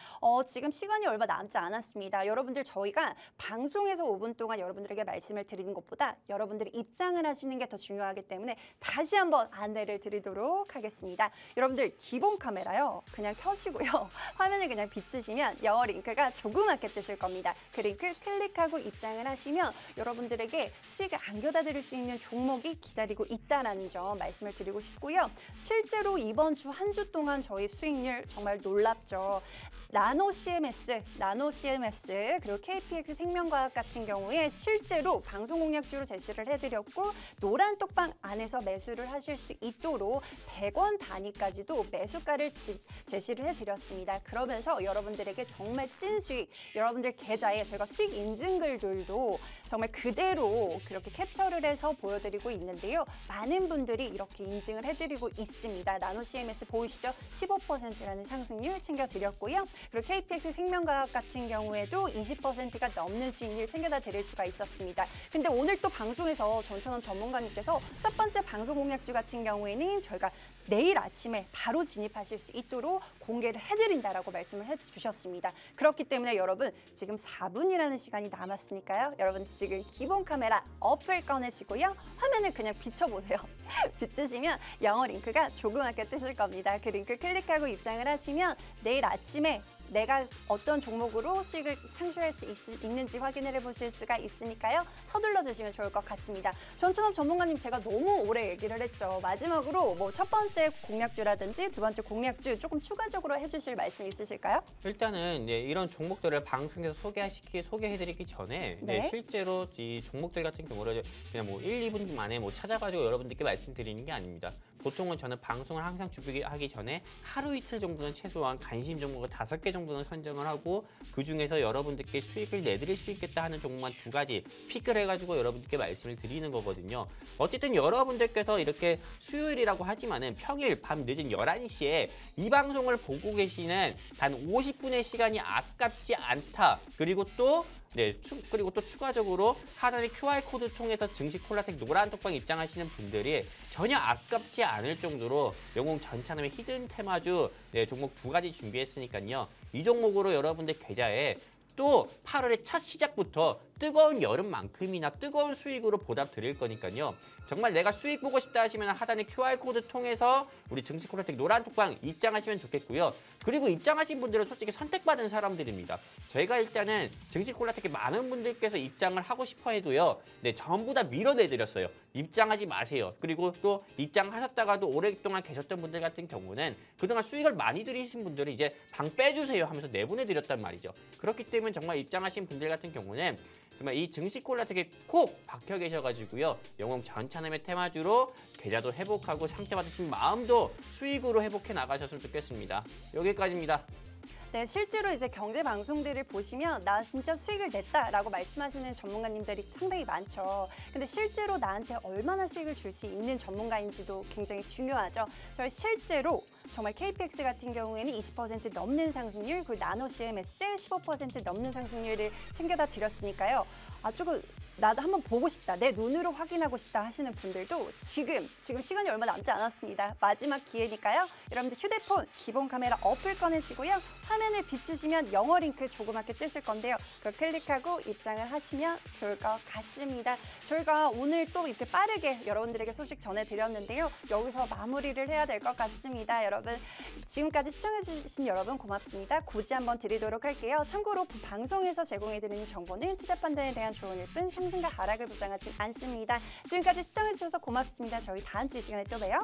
지금 시간이 얼마 남지 않았습니다. 여러분들 저희가 방송에서 5분 동안 여러분들에게 말씀을 드리는 것보다 여러분들이 입장을 하시는 게 더 중요하기 때문에 다시 한번 안내를 드리도록 하겠습니다. 여러분들 기본 카메라요. 그냥 켜시고요. 화면을 그냥 비추시면 영어 링크가 조그맣게 뜨실 겁니다. 그 링크 클릭하고 입장을 하시면 여러분들에게 수익을 안겨다 드릴 수 있는 종목이 기다리고 있다는 점 말씀을 드리고 싶고요. 실제로 이번 주 한 주 동안 저희 수익률 정말 놀랍죠. 나노 CMS 그리고 KPX 생명과학 같은 경우에 실제로 방송 공략주로 제시를 해드렸고 노란 톡방 안에서 매수를 하실 수 있도록 100원 단위까지도 매수가를 제시를 해드렸습니다. 그러면서 여러분들에게 정말 찐 수익, 여러분들 계좌에 저희가 수익 인증글들도 정말 그대로 그렇게 캡처를 해서 보여드리고 있는데요. 많은 분들이 이렇게 인증을 해드리고 있습니다. 나노 CMS 보이시죠? 15%라는 상승률 챙겨드렸고요. 그리고 KPX 생명과학 같은 경우에도 20%가 넘는 수익률 챙겨다 드릴 수가 있었습니다. 근데 오늘 또 방송에서 전찬원 전문가님께서 첫 번째 방송 공략주 같은 경우에는 저희가 내일 아침에 바로 진입하실 수 있도록 공개를 해드린다라고 말씀을 해주셨습니다. 그렇기 때문에 여러분 지금 4분이라는 시간이 남았으니까요. 여러분 지금 기본 카메라 어플 꺼내시고요. 화면을 그냥 비춰보세요. 비추시면 영어 링크가 조그맣게 뜨실 겁니다. 그 링크 클릭하고 입장을 하시면 내일 아침에 내가 어떤 종목으로 수익을 창출할 수 있는지 확인을 해보실 수가 있으니까요. 서둘러 주시면 좋을 것 같습니다. 전찬원 전문가님 제가 너무 오래 얘기를 했죠. 마지막으로 뭐 첫 번째 공략주라든지 두 번째 공략주 조금 추가적으로 해주실 말씀 있으실까요? 일단은 이런 종목들을 방송에서 소개해드리기 전에 네. 실제로 이 종목들 같은 경우를 그냥 뭐 1, 2분 만에 뭐 찾아가지고 여러분들께 말씀드리는 게 아닙니다. 보통은 저는 방송을 항상 준비하기 전에 하루 이틀 정도는 최소한 관심 종목을 5개 정도는 선정을 하고 그 중에서 여러분들께 수익을 내드릴 수 있겠다 하는 종목만 2가지 픽을 해가지고 여러분들께 말씀을 드리는 거거든요. 어쨌든 여러분들께서 이렇게 수요일이라고 하지만은 평일 밤 늦은 11시에 이 방송을 보고 계시는 단 50분의 시간이 아깝지 않다. 그리고 또 네, 그리고 또 추가적으로 하단의 QR코드 통해서 증시 콜라텍 노란 톡방 입장하시는 분들이 전혀 아깝지 않을 정도로 영웅 전차남의 히든 테마주 네, 종목 2가지 준비했으니까요. 이 종목으로 여러분들 계좌에 또 8월의 첫 시작부터 뜨거운 여름만큼이나 뜨거운 수익으로 보답 드릴 거니까요. 정말 내가 수익 보고 싶다 하시면 하단의 QR코드 통해서 우리 증시 콜라텍 노란 톡방 입장하시면 좋겠고요. 그리고 입장하신 분들은 솔직히 선택받은 사람들입니다. 저희가 일단은 증시 콜라텍에 많은 분들께서 입장을 하고 싶어 해도요. 네, 전부 다 밀어내드렸어요. 입장하지 마세요. 그리고 또 입장하셨다가도 오랫동안 계셨던 분들 같은 경우는 그동안 수익을 많이 들이신 분들은 이제 방 빼주세요 하면서 내보내드렸단 말이죠. 그렇기 때문에 정말 입장하신 분들 같은 경우는 정말 이 증시 콜라텍에 콕 박혀 계셔가지고요. 영웅 전차남의 테마주로 계좌도 회복하고 상처받으신 마음도 수익으로 회복해 나가셨으면 좋겠습니다. 여기까지입니다. 네, 실제로 이제 경제 방송들을 보시면 나 진짜 수익을 냈다라고 말씀하시는 전문가님들이 상당히 많죠. 근데 실제로 나한테 얼마나 수익을 줄 수 있는 전문가인지도 굉장히 중요하죠. 저희 실제로 정말 KPX 같은 경우에는 20% 넘는 상승률, 그리고 나노 CMS 15% 넘는 상승률을 챙겨다 드렸으니까요. 아, 조금 나도 한번 보고 싶다, 내 눈으로 확인하고 싶다 하시는 분들도 지금 시간이 얼마 남지 않았습니다. 마지막 기회니까요. 여러분들 휴대폰 기본 카메라 어플 꺼내시고요. 화면을 비추시면 영어 링크 조그맣게 뜨실 건데요. 그걸 클릭하고 입장을 하시면 좋을 것 같습니다. 저희가 오늘 또 이렇게 빠르게 여러분들에게 소식 전해드렸는데요. 여기서 마무리를 해야 될 것 같습니다. 여러분 지금까지 시청해주신 여러분 고맙습니다. 고지 한번 드리도록 할게요. 참고로 방송에서 제공해드리는 정보는 투자 판단에 대한 조언일 뿐 상승과 하락을 보장하지 않습니다. 지금까지 시청해주셔서 고맙습니다. 저희 다음 주 이 시간에 또 봬요.